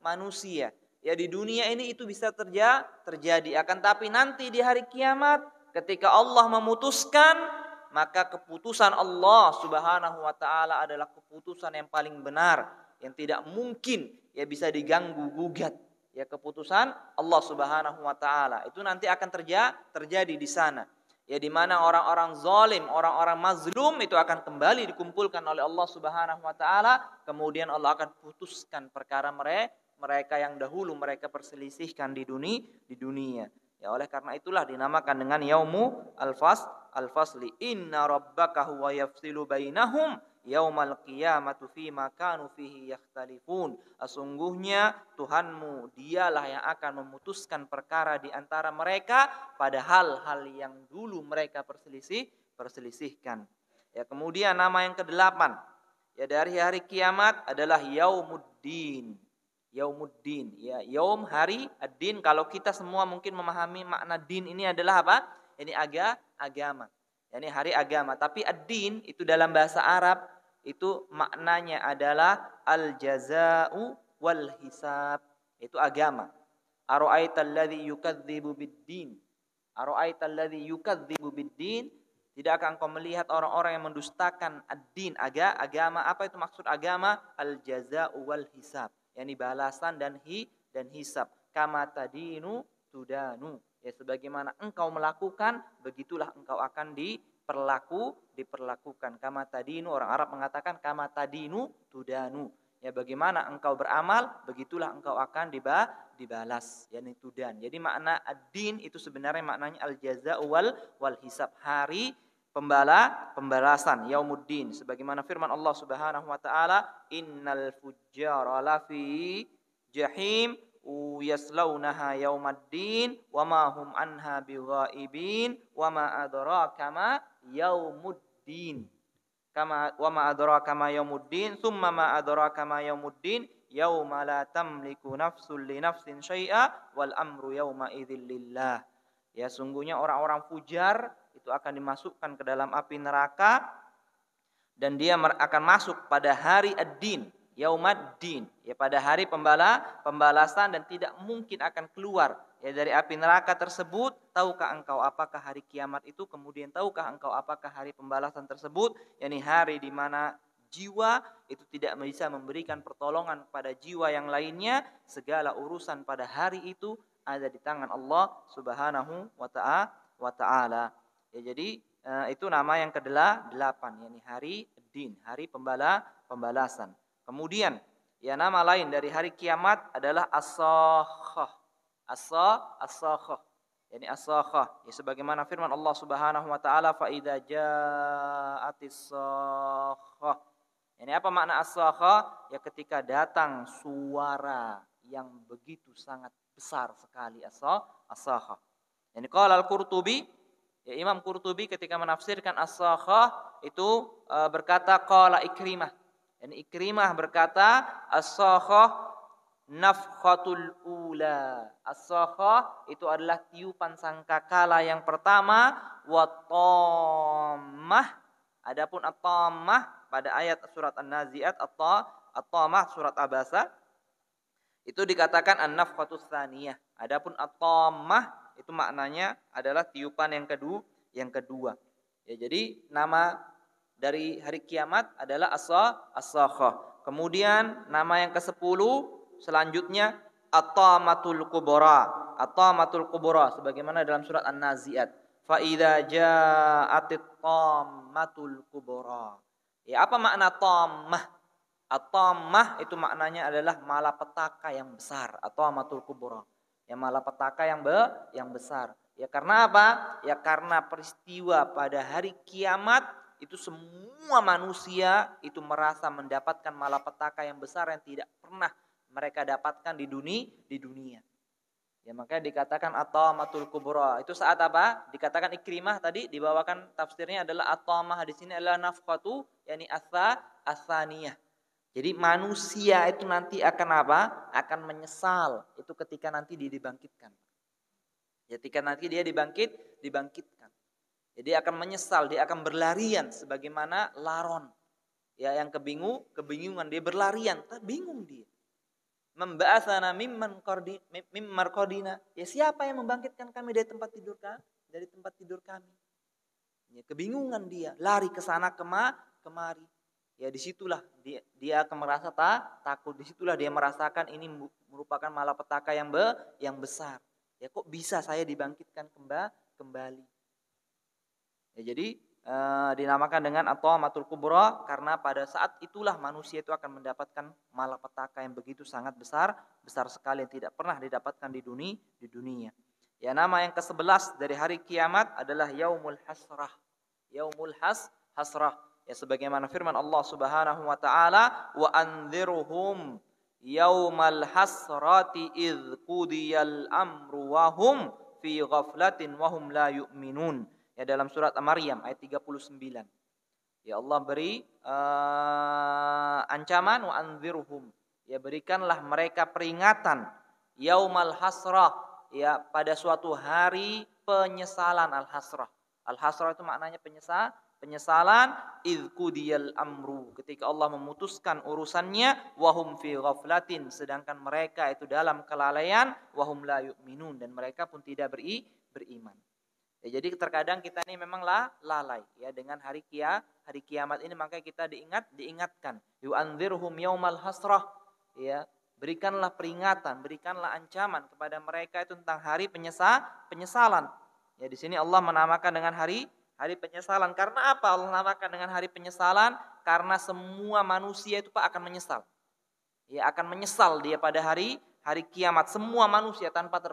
manusia. Ya di dunia ini itu bisa terjadi. Akan tapi nanti di hari kiamat ketika Allah memutuskan, maka keputusan Allah Subhanahu wa taala adalah keputusan yang paling benar, yang tidak mungkin ya bisa diganggu gugat. Ya keputusan Allah Subhanahu wa taala itu nanti akan terjadi di sana. Ya di mana orang-orang zalim, orang-orang mazlum itu akan kembali dikumpulkan oleh Allah Subhanahu wa taala, kemudian Allah akan putuskan perkara mereka yang dahulu mereka perselisihkan di dunia. Ya oleh karena itulah dinamakan dengan yaumu al-fasli. Inna rabbaka huwa yafsilu bainahum yaumal qiyamatu fima kanu fihi yakhtalifun. Sesungguhnya Tuhanmu dialah yang akan memutuskan perkara di antara mereka pada hal-hal yang dulu mereka perselisihkan. Ya kemudian nama yang ke-8 ya dari hari kiamat adalah yaumuddin. Yaumuddin ya yaum hari ad-din, kalau kita semua mungkin memahami makna din ini adalah apa? Ini agama. Ini hari agama, tapi ad-din itu dalam bahasa Arab itu maknanya adalah al-jaza'u wal hisab. Itu agama. Ara'aital ladzi yukadzibu bid-din. Ara'aital ladzi yukadzibu bid-din. Tidakkah engkau melihat orang-orang yang mendustakan ad-din, agama? Apa itu maksud agama? Al-jaza'u wal hisab. Yani balasan dan hisab. Kama tadinu tudanu. Ya sebagaimana engkau melakukan, begitulah engkau akan diperlakukan. Kama tadinu, orang Arab mengatakan kama tadinu tudanu. Ya bagaimana engkau beramal, begitulah engkau akan dibalas. Yani tudan. Jadi makna ad-din itu sebenarnya maknanya al-jaza'u wal hisab. Hari pembalasan yaumuddin, sebagaimana firman Allah Subhanahu wa taala, innal fujjara lafi jahim yaslaunaha yaumaddin wama hum anha bighaibin wama adraka ma yaumuddin wama adraka ma yaumuddin thumma ma adraka ma yaumuddin yauma la tamliku nafsun li nafsin syai'a wal amru yauma idzil lillah. Ya sungguhnya orang-orang fujar itu akan dimasukkan ke dalam api neraka dan dia akan masuk pada hari ad-din, yaumad-din, ya pada hari pembalasan dan tidak mungkin akan keluar ya dari api neraka tersebut. Tahukah engkau apakah hari kiamat itu? Kemudian tahukah engkau apakah hari pembalasan tersebut? yakni hari di mana jiwa itu tidak bisa memberikan pertolongan kepada jiwa yang lainnya. Segala urusan pada hari itu ada di tangan Allah Subhanahu wa ta'ala. Ya, jadi itu nama yang ke-8, yakni hari din, hari pembalasan. Kemudian ya nama lain dari hari kiamat adalah as-sakhah. As-sakhah. Yani as-sakhah. Ya, sebagaimana firman Allah Subhanahu wa taala, fa idza ja'atis sakhah. Ini apa makna as-sakhah? Ya ketika datang suara yang begitu sangat besar sekali, as-sakhah. Yani qala al-Qurtubi, ya Imam Qurtubi ketika menafsirkan as-sakhah itu berkata qala Ikrimah. Yani Ikrimah berkata as-sakhah nafkhatul ula. As-sakhah itu adalah tiupan sangkakala yang pertama, wa tammah. Adapun at-tammah pada ayat surat An-Nazi'at, at-tammah surat Abasa itu dikatakan an-nafkhatus tsaniyah. Adapun at-tammah itu maknanya adalah tiupan yang kedua. Ya, jadi nama dari hari kiamat adalah as-sakhah. Kemudian nama yang ke-10 selanjutnya at-tammatul kubra. At-tammatul kubra sebagaimana dalam surat An-Nazi'at. Fa idza ja'atit tammatul kubra. Ya, apa makna tammah? At-tammah itu maknanya adalah malapetaka yang besar, at-tammatul kubra. Ya, malapetaka yang besar. Ya karena apa? Ya karena peristiwa pada hari kiamat itu semua manusia itu merasa mendapatkan malapetaka yang besar yang tidak pernah mereka dapatkan di dunia. Ya makanya dikatakan at-tammatul kubra. Itu saat apa? Dikatakan Ikrimah tadi dibawakan tafsirnya adalah at-tammah di sini adalah nafqatu, yakni as-tsaniyah. Jadi manusia itu nanti akan apa? Akan menyesal itu ketika nanti dia dibangkitkan. Ketika nanti dia dibangkitkan. Jadi akan menyesal, dia akan berlarian sebagaimana laron. Ya yang kebingungan dia berlarian, bingung dia. Memba'atsana mimman marqadina. Ya siapa yang membangkitkan kami dari tempat tidur kami? Ya kebingungan dia, lari ke sana kemari. Ya disitulah dia akan merasa takut. Disitulah dia merasakan ini merupakan malapetaka yang besar. Ya kok bisa saya dibangkitkan kembali? Ya jadi dinamakan dengan at-tammatul kubra karena pada saat itulah manusia itu akan mendapatkan malapetaka yang begitu sangat besar sekali yang tidak pernah didapatkan di dunia. Ya nama yang ke-11 dari hari kiamat adalah yaumul hasrah. Yaumul hasrah. Ya sebagaimana firman Allah Subhanahu wa taala, wa anzirhum yaumal hasrati idz qudiyal amru wa hum fi ghaflatin wa hum la yu'minun. Ya dalam surat Maryam ayat 39. Ya Allah beri ancaman wa anzirhum. Ya berikanlah mereka peringatan yaumal hasrah, ya pada suatu hari penyesalan al-hasrah. Al-hasrah itu maknanya penyesalan idz qudiyal amru, ketika Allah memutuskan urusannya, wahum fi ghaflatin, sedangkan mereka itu dalam kelalaian, wahum la yu'minun, dan mereka pun tidak beriman. Ya, jadi terkadang kita ini memanglah lalai ya dengan hari kiamat ini, makanya kita diingatkan yu'anzirhum yaumal hasrah, ya berikanlah peringatan, berikanlah ancaman kepada mereka itu tentang hari penyesalan. Ya di sini Allah menamakan dengan hari penyesalan. Karena apa Allah namakan dengan hari penyesalan? Karena semua manusia itu Pak akan menyesal. Ya akan menyesal dia pada hari kiamat. Semua manusia tanpa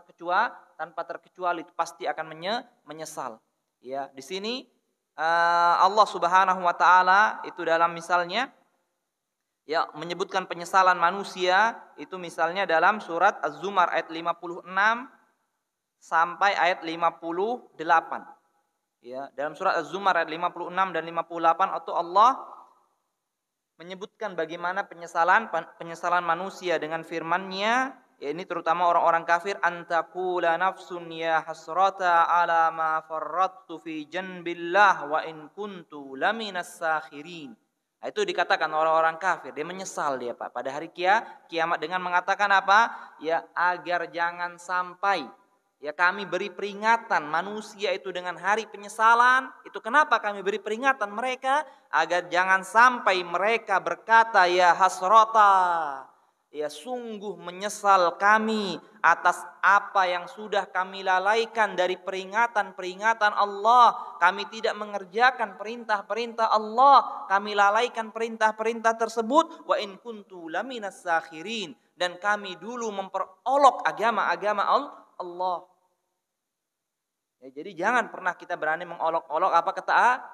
terkecuali itu pasti akan menyesal. Ya, di sini Allah Subhanahu wa taala itu dalam misalnya ya menyebutkan penyesalan manusia itu misalnya dalam surat Az-Zumar ayat 56 sampai ayat 58. Ya, dalam surat Az-Zumar ayat 56 dan 58 itu Allah menyebutkan bagaimana penyesalan manusia dengan firman-Nya, ya ini terutama orang-orang kafir, antakula nafsun ya hasrata ala ma farrattu fi janbillah wa in kuntu laminas sakhirin. Nah, itu dikatakan orang-orang kafir, dia menyesal dia Pak pada hari kiamat dengan mengatakan apa? Ya agar jangan sampai Ya, kami beri peringatan manusia itu dengan hari penyesalan. Itu kenapa kami beri peringatan mereka? Agar jangan sampai mereka berkata, ya hasrata, ya sungguh menyesal kami atas apa yang sudah kami lalaikan dari peringatan-peringatan Allah. Kami tidak mengerjakan perintah-perintah Allah. Kami lalaikan perintah-perintah tersebut. Wa in kuntu laminas sakhirin. Dan kami dulu memperolok agama-agama Allah. Ya, jadi jangan pernah kita berani mengolok-olok apa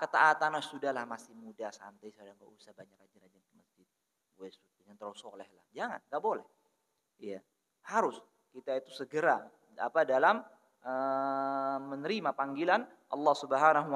ketaatan. Sudahlah, masih muda, santai, sudah nggak usah banyak rajin-rajin ke masjid. Gue yang terlalu soleh lah. Jangan, nggak boleh. Iya, harus kita itu segera dalam menerima panggilan Allah Subhanahu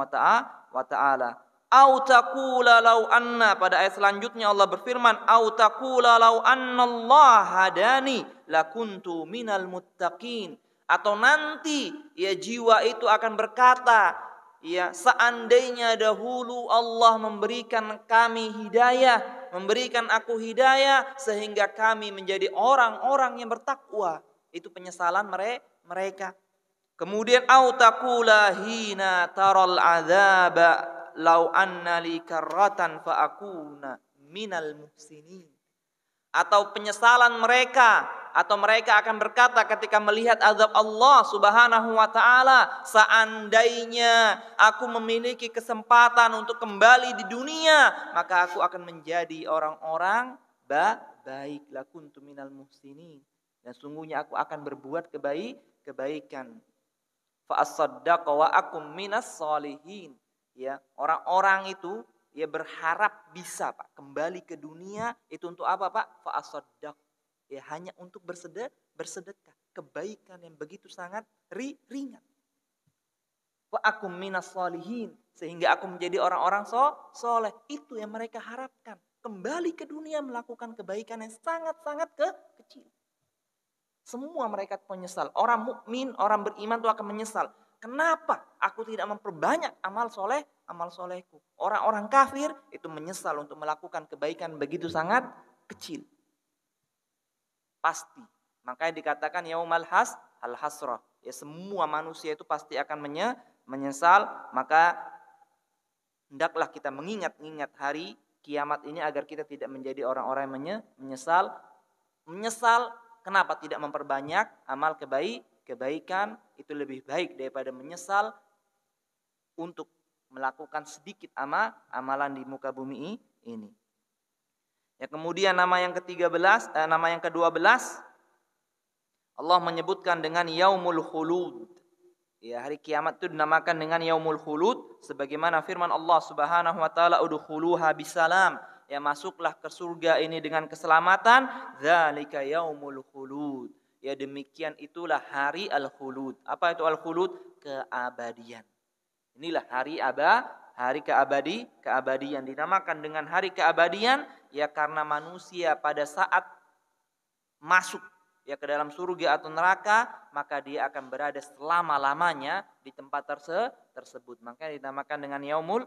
wa taala. Au taqula law anna, pada ayat selanjutnya Allah berfirman, au taqula law anna Allah hadani lakuntu minal muttaqin. Atau nanti ya jiwa itu akan berkata, ya seandainya dahulu Allah memberikan kami hidayah, memberikan aku hidayah sehingga kami menjadi orang-orang yang bertakwa. Itu penyesalan mereka. Kemudian au taqula hina taral adzaba law anna li karratan fa akuna minal muhsinin. Atau penyesalan mereka, atau mereka akan berkata ketika melihat azab Allah Subhanahu wa taala, seandainya aku memiliki kesempatan untuk kembali di dunia, maka aku akan menjadi orang-orang baik. Lakuntu minal muhsinin. Dan sungguhnya aku akan berbuat kebaikan. Fa asaddaqa wa akum minas sholihin. Ya, orang-orang itu ya berharap bisa Pak kembali ke dunia itu untuk apa Pak? Fa asaddaq. Ya hanya untuk bersedekah. Kebaikan yang begitu sangat ringan. Wa akum minas sholihin. Sehingga aku menjadi orang-orang soleh. Itu yang mereka harapkan. Kembali ke dunia melakukan kebaikan yang sangat-sangat kecil. Semua mereka menyesal. Orang mukmin, orang beriman itu akan menyesal. Kenapa aku tidak memperbanyak amal solehku? Orang-orang kafir itu menyesal untuk melakukan kebaikan begitu sangat kecil. Pasti. Makanya dikatakan yaumal hasrah. Ya, semua manusia itu pasti akan menyesal. Maka hendaklah kita mengingat hari kiamat ini agar kita tidak menjadi orang-orang yang menyesal. Kenapa tidak memperbanyak amal kebaikan? Itu lebih baik daripada menyesal untuk melakukan sedikit amalan di muka bumi ini. Ya, kemudian nama yang ke-12 Allah menyebutkan dengan yaumul khulud. Ya, hari kiamat itu dinamakan dengan yaumul khulud sebagaimana firman Allah Subhanahu wa taala, udkhuluha bisalam. Ya, masuklah ke surga ini dengan keselamatan. Dzalika yaumul khulud. Ya, demikian itulah hari al-khulud. Apa itu al-khulud? Keabadian. Inilah hari keabadian. Dinamakan dengan hari keabadian ya karena manusia pada saat masuk ya ke dalam surga atau neraka, maka dia akan berada selama-lamanya di tempat tersebut. Makanya dinamakan dengan yaumul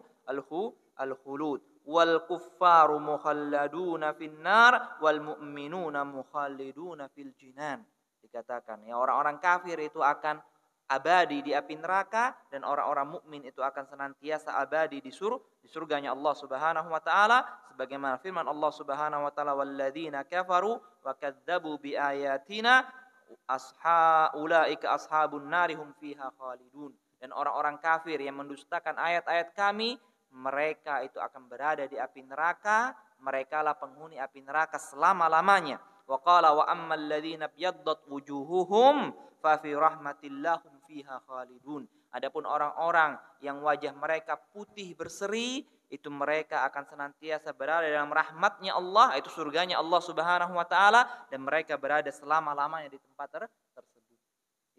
al-khulud. Wal kuffaru mukhalladuna finnar wal mu'minuna mukhalliduna fil jinan. Dikatakan ya orang-orang kafir itu akan abadi di api neraka dan orang-orang mukmin itu akan senantiasa abadi di surganya Allah Subhanahu wa taala sebagaimana firman Allah Subhanahu wa taala walladzina kafaru wa kadzdzabu biayatina ulaika ashabun nari hum fiha khalidun. Dan orang-orang kafir yang mendustakan ayat-ayat kami, mereka itu akan berada di api neraka, merekalah penghuni api neraka selama-lamanya. Wa qala wa ammal ladzina byaddat wujuhuhum fa fi rahmatillah hum fiha khalidun. Adapun orang-orang yang wajah mereka putih berseri, itu mereka akan senantiasa berada dalam rahmatnya Allah, itu surganya Allah Subhanahu wa taala, dan mereka berada selama-lamanya di tempat tersebut.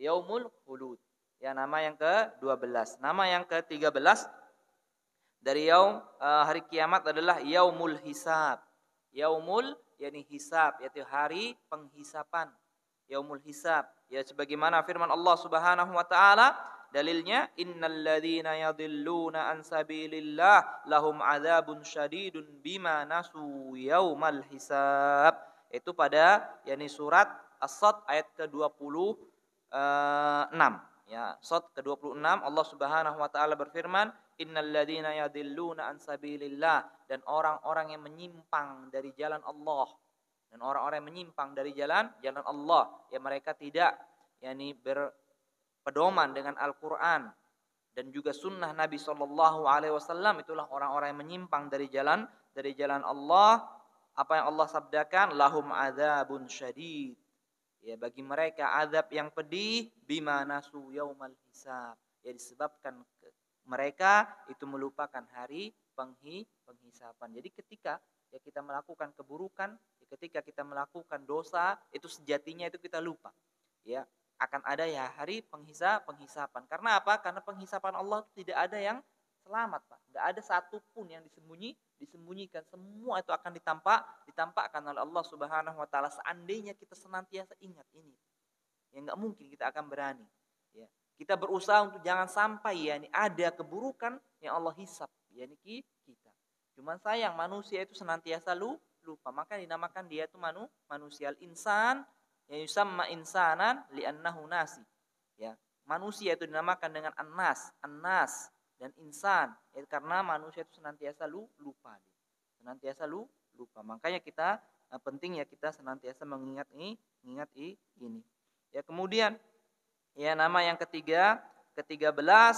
Yaumul khulud. Ya, nama yang ke-12. Nama yang ke-13 dari hari kiamat adalah yaumul hisab. Yaumul yakni hisab, yaitu hari penghisapan. Yaumul hisab. Ya sebagaimana firman Allah Subhanahu wa taala, dalilnya innal ladzina yadhilluna an sabilillah lahum adzabun syadidun bima nasu yaumal hisab. Itu pada yakni surat As-Sadd ayat ke-20 ya, Shad ke-26 Allah Subhanahu wa taala berfirman, innal ladzina yadhilluna an sabilillah, dan orang-orang yang menyimpang dari jalan Allah. Dan orang-orang yang menyimpang dari jalan Allah, ya mereka tidak berpedoman dengan Al-Qur'an dan juga sunnah Nabi Shallallahu Alaihi Wasallam, itulah orang-orang yang menyimpang dari jalan Allah. Apa yang Allah sabdakan, lahum adzabun syadid, ya bagi mereka azab yang pedih, bima nasu yaumal hisab, ya disebabkan mereka itu melupakan hari penghisapan. Jadi ketika ya kita melakukan keburukan, ya ketika kita melakukan dosa, itu sejatinya itu kita lupa, ya akan ada ya hari penghisapan. Karena apa? Karena penghisapan Allah tidak ada yang selamat, Pak. Tidak ada satupun yang disembunyikan. Semua itu akan ditampakkan oleh Allah Subhanahu wa taala. Seandainya kita senantiasa ingat ini, ya enggak mungkin kita akan berani. Ya. Kita berusaha untuk jangan sampai ada keburukan yang Allah hisab, kita. Cuman sayang manusia itu senantiasa lupa. Maka dinamakan dia itu manusia al-insan, ya yusamma insanan li'annahu nasi. Ya, manusia itu dinamakan dengan an-nas dan insan, ya, karena manusia itu senantiasa lupa. Senantiasa lupa. Makanya kita penting ya kita senantiasa mengingat ini. Ya, kemudian ya nama yang ke-13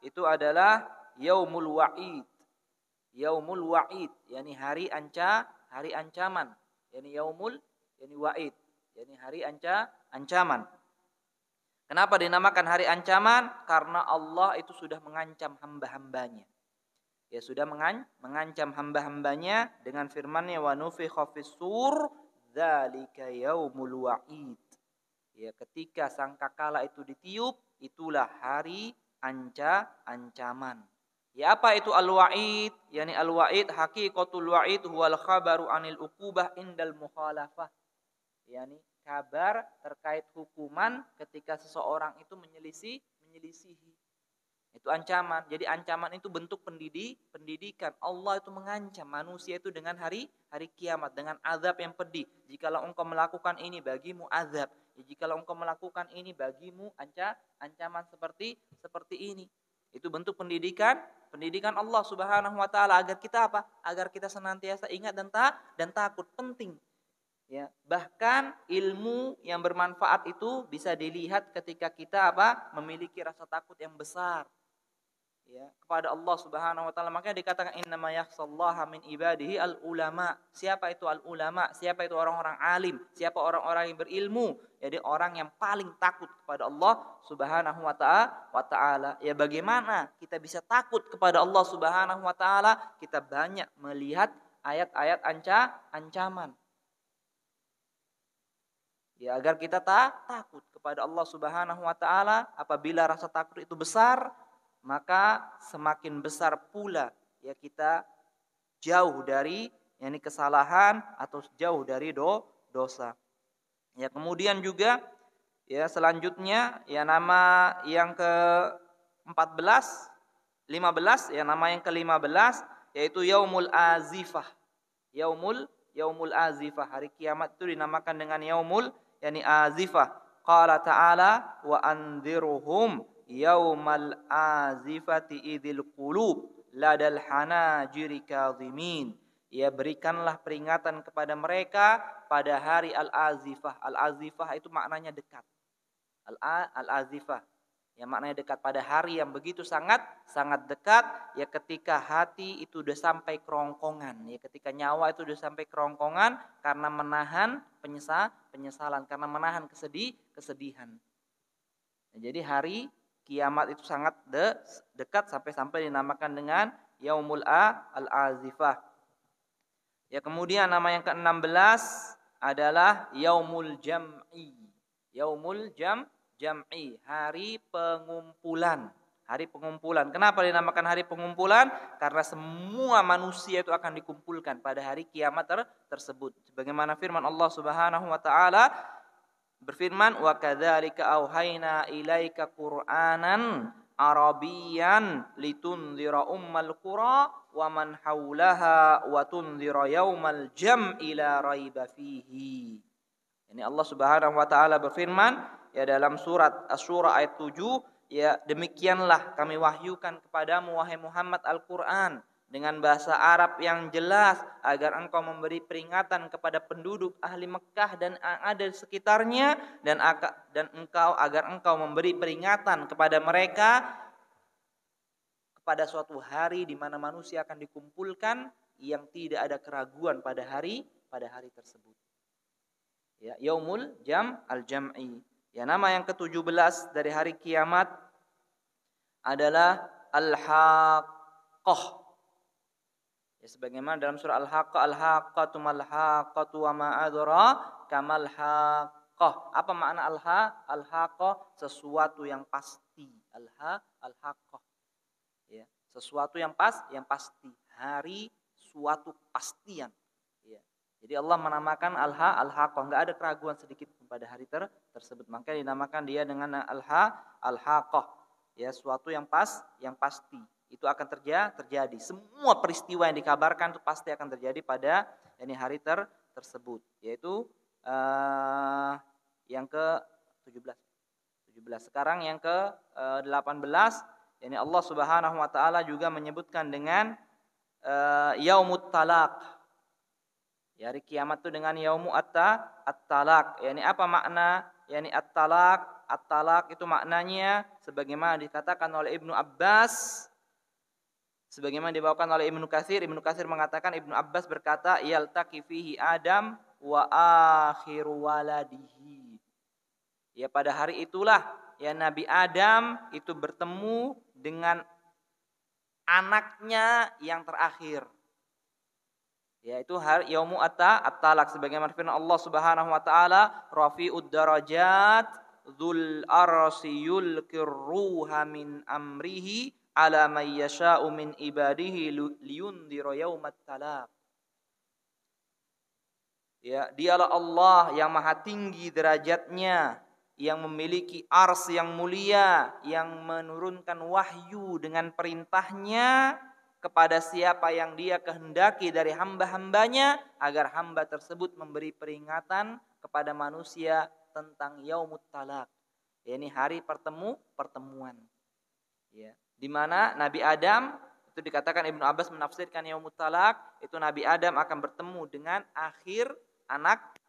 itu adalah yaumul wa'id. Yaumul wa'id, yakni hari ancaman. Yakni yaumul wa'id. Jadi hari ancaman. Kenapa dinamakan hari ancaman? Karena Allah itu sudah mengancam hamba-hambanya. Ya sudah mengancam hamba-hambanya dengan firman-Nya, wa nufikha fis-sur dzalika yaumul wa'id. Ya ketika sangkakala itu ditiup, itulah hari ancaman. Ya apa itu al-wa'id? Yani al-wa'id haqiqatul wa'id huwal khabaru anil uqubah indal mukhalafah. Yani kabar terkait hukuman ketika seseorang itu menyelisihi. Itu ancaman. Jadi ancaman itu bentuk pendidikan. Allah itu mengancam manusia itu dengan hari kiamat, dengan azab yang pedih. Jikalau engkau melakukan ini bagimu azab. Jikalau engkau melakukan ini bagimu ancaman seperti ini. Itu bentuk pendidikan Allah Subhanahu wa taala agar kita apa? Agar kita senantiasa ingat dan takut. Penting. Ya, bahkan ilmu yang bermanfaat itu bisa dilihat ketika kita memiliki rasa takut yang besar, ya, kepada Allah Subhanahu wa taala. Makanya dikatakan innama yakhshallaha min ibadihi al ulama. Siapa itu al ulama? Siapa itu orang-orang alim? Siapa orang-orang yang berilmu? Jadi orang yang paling takut kepada Allah Subhanahu wa taala. Ya bagaimana kita bisa takut kepada Allah Subhanahu wa taala? Kita banyak melihat ayat-ayat ancaman. Ya agar kita takut kepada Allah Subhanahu wa taala. Apabila rasa takut itu besar, maka semakin besar pula ya kita jauh dari kesalahan atau jauh dari dosa. Ya kemudian juga ya selanjutnya ya nama yang ke-15 ya nama yang ke-15 yaitu yaumul azifah. Yaumul azifah, hari kiamat itu dinamakan dengan yaumul azifah. Qala ta'ala wa anzirhum yaumal azifati idzil qulub ladal hanajiri kadhimin. Ya berikanlah peringatan kepada mereka pada hari al-azifah. Al-azifah itu maknanya dekat. Al-azifah ya maknanya dekat, pada hari yang begitu sangat dekat, ya ketika hati itu sudah sampai kerongkongan, ya ketika nyawa itu sudah sampai kerongkongan karena menahan penyesalan, karena menahan kesedihan. Jadi hari kiamat itu sangat dekat sampai dinamakan dengan yaumul al-azifah. Ya kemudian nama yang ke-16 adalah yaumul jam'i. Yaumul jam'i, hari pengumpulan. Hari pengumpulan. Kenapa dinamakan hari pengumpulan? Karena semua manusia itu akan dikumpulkan pada hari kiamat tersebut. Sebagaimana firman Allah Subhanahu wa taala berfirman, wa kadzalika auhayna ilaika qur'anan arabiyyan litunzira ummal qura wa man haulaha wa tunzira yaumal jam'i la raiba fihi. Ini Allah Subhanahu wa taala berfirman, ya dalam surat Asy-Syura ayat 7, ya demikianlah kami wahyukan kepadamu wahai Muhammad Al-Qur'an dengan bahasa Arab yang jelas agar engkau memberi peringatan kepada penduduk ahli Mekah dan yang ada di sekitarnya dan agar engkau memberi peringatan kepada mereka pada suatu hari di mana manusia akan dikumpulkan yang tidak ada keraguan pada hari tersebut. Ya, yaumul al-jam'i. Ya, nama yang ke-17 dari hari kiamat adalah al-haqqah. Ya, sebagaimana dalam surah Al-Haqqah, al-haqqatu mal-haqqatu wa ma adraka mal-haqqah. Apa makna al-haqqah? Sesuatu yang pasti. Al-haqqah. Ya, sesuatu yang pasti. Hari suatu kepastian. Ya. Jadi Allah menamakan al-haqqah, enggak ada keraguan sedikit pada hari tersebut. Maka dinamakan dia dengan al-haqqah. Ya, suatu yang pasti. Itu akan terjadi. Semua peristiwa yang dikabarkan itu pasti akan terjadi pada hari tersebut. Yaitu yang ke-17. Sekarang yang ke-18, ini Allah Subhanahu wa taala juga menyebutkan dengan yaumut talaq. Ya, hari kiamat itu dengan yaumu at-talaq. Yani apa makna? Yani at-talaq. At-talaq itu maknanya sebagaimana dikatakan oleh Ibnu Abbas, sebagaimana dibawakan oleh Ibnu Katsir. Ibnu Katsir mengatakan, Ibnu Abbas berkata, yaltaqi fihi Adam wa akhiru waladihi. Ya, pada hari itulah ya Nabi Adam itu bertemu dengan anaknya yang terakhir. Yaitu hari yaumu at-talaq, sebagaimana firman Allah Subhanahu wa taala, rafi'ud darajat dzul arsy yulqir ruha min amrihi ala may yasha'u min ibadihi liyundhira yaumat talaq. Ya, dialah Allah yang maha tinggi derajatnya, yang memiliki ars yang mulia, yang menurunkan wahyu dengan perintahnya kepada siapa yang dia kehendaki dari hamba-hambanya, agar hamba tersebut memberi peringatan kepada manusia tentang yaumut talaq. Ya, ini hari pertemuan. Ya, di mana Nabi Adam, itu dikatakan Ibnu Abbas menafsirkan yaumut talaq, itu Nabi Adam akan bertemu dengan akhir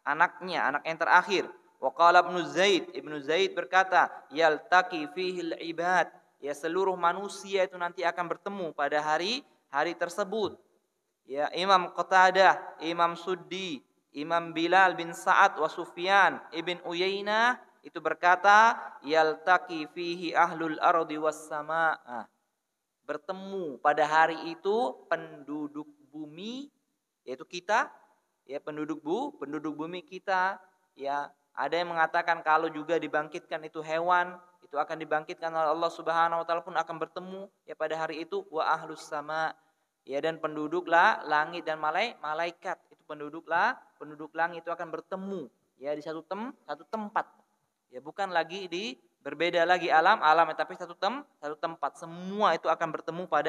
anaknya, anak yang terakhir. Wa qala Ibnu Zaid berkata, yaltaqi fihil ibad. Ya, seluruh manusia itu nanti akan bertemu pada hari tersebut. Ya, Imam Qatadah, Imam Suddi, Imam Bilal bin Sa'ad wa Sufyan ibn Uyainah itu berkata, yaltaqi fihi ahlul ardi was samaa. Bertemu pada hari itu penduduk bumi, yaitu kita, ya penduduk bumi kita. Ya, ada yang mengatakan kalau juga dibangkitkan itu hewan, itu akan dibangkitkan oleh Allah Subhanahu wa taala pun akan bertemu ya pada hari itu, wa ahlus sama. Ya, dan penduduklah langit dan malaikat, itu penduduk langit itu akan bertemu ya di satu tempat. Ya, bukan lagi berbeda lagi alam tapi satu tempat. Semua itu akan bertemu pada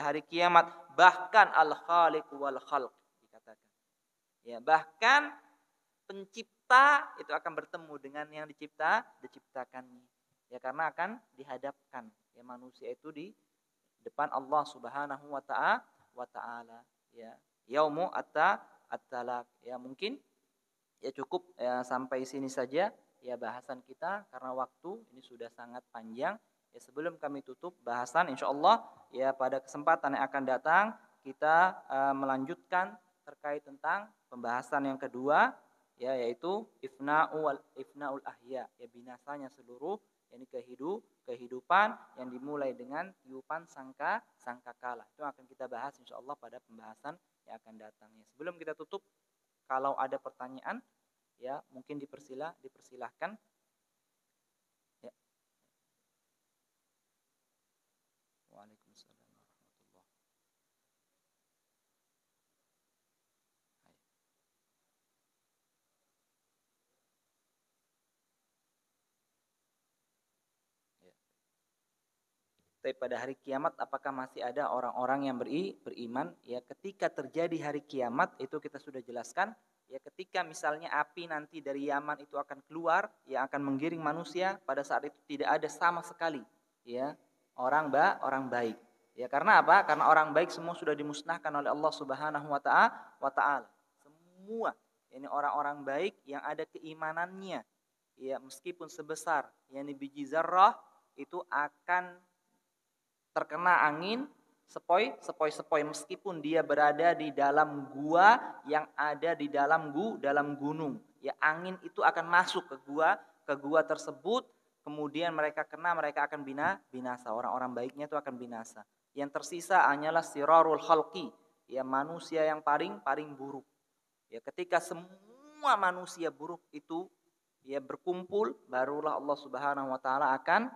hari kiamat, bahkan al-khaliq wal khalq dikatakan. Ya, bahkan pencipta itu akan bertemu dengan yang diciptakannya. Ya, karena akan dihadapkan ya manusia itu di depan Allah Subhanahu wa taala. Ya, yaumu at-talaq. Ya, mungkin ya cukup ya, sampai sini saja ya bahasan kita karena waktu ini sudah sangat panjang. Ya, sebelum kami tutup bahasan, insyaallah ya pada kesempatan yang akan datang kita melanjutkan terkait tentang pembahasan yang kedua, ya, yaitu ifnaul ahya, ya binasanya seluruh yakni kehidupan yang dimulai dengan tiupan sangkakala. Itu akan kita bahas insyaallah pada pembahasan yang akan datang. Ya, sebelum kita tutup, kalau ada pertanyaan ya mungkin dipersilahkan. Ya. Waalaikumsalam warahmatullahi. Ya. Tapi pada hari kiamat apakah masih ada orang-orang yang beriman? Ya, ketika terjadi hari kiamat itu kita sudah jelaskan ya ketika misalnya api nanti dari Yaman itu akan keluar, yang akan menggiring manusia, pada saat itu tidak ada sama sekali ya orang baik. Ya karena apa? Karena orang baik semua sudah dimusnahkan oleh Allah Subhanahu wa taala. Semua ini orang-orang baik yang ada keimanannya, ya meskipun sebesar yakni biji zarrah itu akan terkena angin sepoi-sepoi meskipun dia berada di dalam gua yang ada di dalam gunung. Ya angin itu akan masuk ke gua tersebut, kemudian mereka akan binasa. Orang-orang baiknya itu akan binasa. Yang tersisa hanyalah sirarul khalqi, ya manusia yang paling buruk. Ya ketika semua manusia buruk itu ya berkumpul, barulah Allah Subhanahu wa taala akan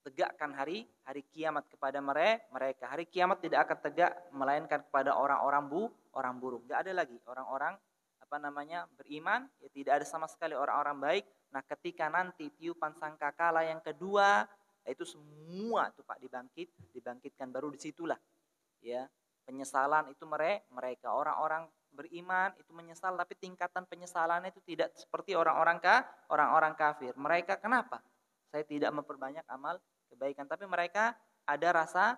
tegakkan hari kiamat kepada mereka. Hari kiamat tidak akan tegak melainkan kepada orang buruk. Enggak ada lagi orang-orang beriman, ya tidak ada sama sekali orang-orang baik. Nah, ketika nanti tiupan sangkakala yang kedua, itu semua itu Pak dibangkitkan, baru disitulah ya penyesalan itu mereka orang-orang beriman itu menyesal, tapi tingkatan penyesalannya itu tidak seperti orang-orang kafir. Mereka kenapa? Saya tidak memperbanyak amal kebaikan, tapi mereka ada rasa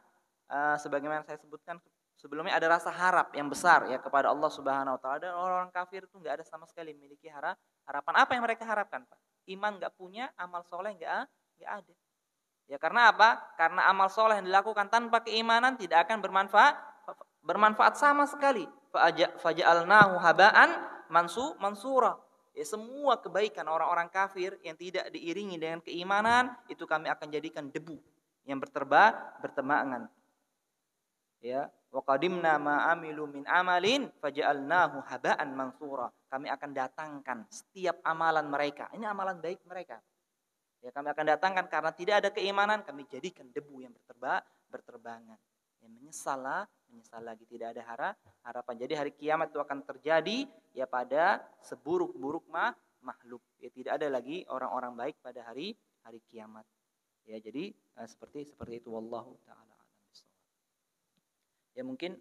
sebagaimana saya sebutkan sebelumnya, ada rasa harap yang besar ya kepada Allah Subhanahu wa taala. Dan orang-orang kafir itu enggak ada sama sekali memiliki harapan. Apa yang mereka harapkan, Pak? Iman enggak punya, amal soleh enggak ada. Ya karena apa? Karena amal soleh yang dilakukan tanpa keimanan tidak akan bermanfaat sama sekali. Faja'alnahu haba'an mansura. Ya semua kebaikan orang-orang kafir yang tidak diiringi dengan keimanan itu kami akan jadikan debu yang berterbangan. Ya, wa qadimna ma amilu min amalin faja'alnahu haba'an mansura. Kami akan datangkan setiap amalan mereka. Ini amalan baik mereka. Ya, kami akan datangkan karena tidak ada keimanan, kami jadikan debu yang berterbangan. Ya, menyesal lagi, tidak ada harapan. Jadi hari kiamat itu akan terjadi ya pada seburuk-buruk makhluk. Ya, tidak ada lagi orang-orang baik pada hari kiamat. Ya, jadi seperti itu, wallahu taala alam bissawab. Ya mungkin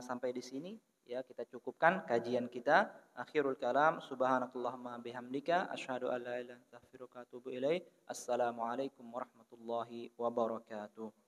sampai di sini ya kita cukupkan kajian kita. Akhirul kalam, subhanakallahumma bihamdika asyhadu an la ilaha illa anta astaghfiruka wa atubu ilaik. Assalamualaikum warahmatullahi wabarakatuh.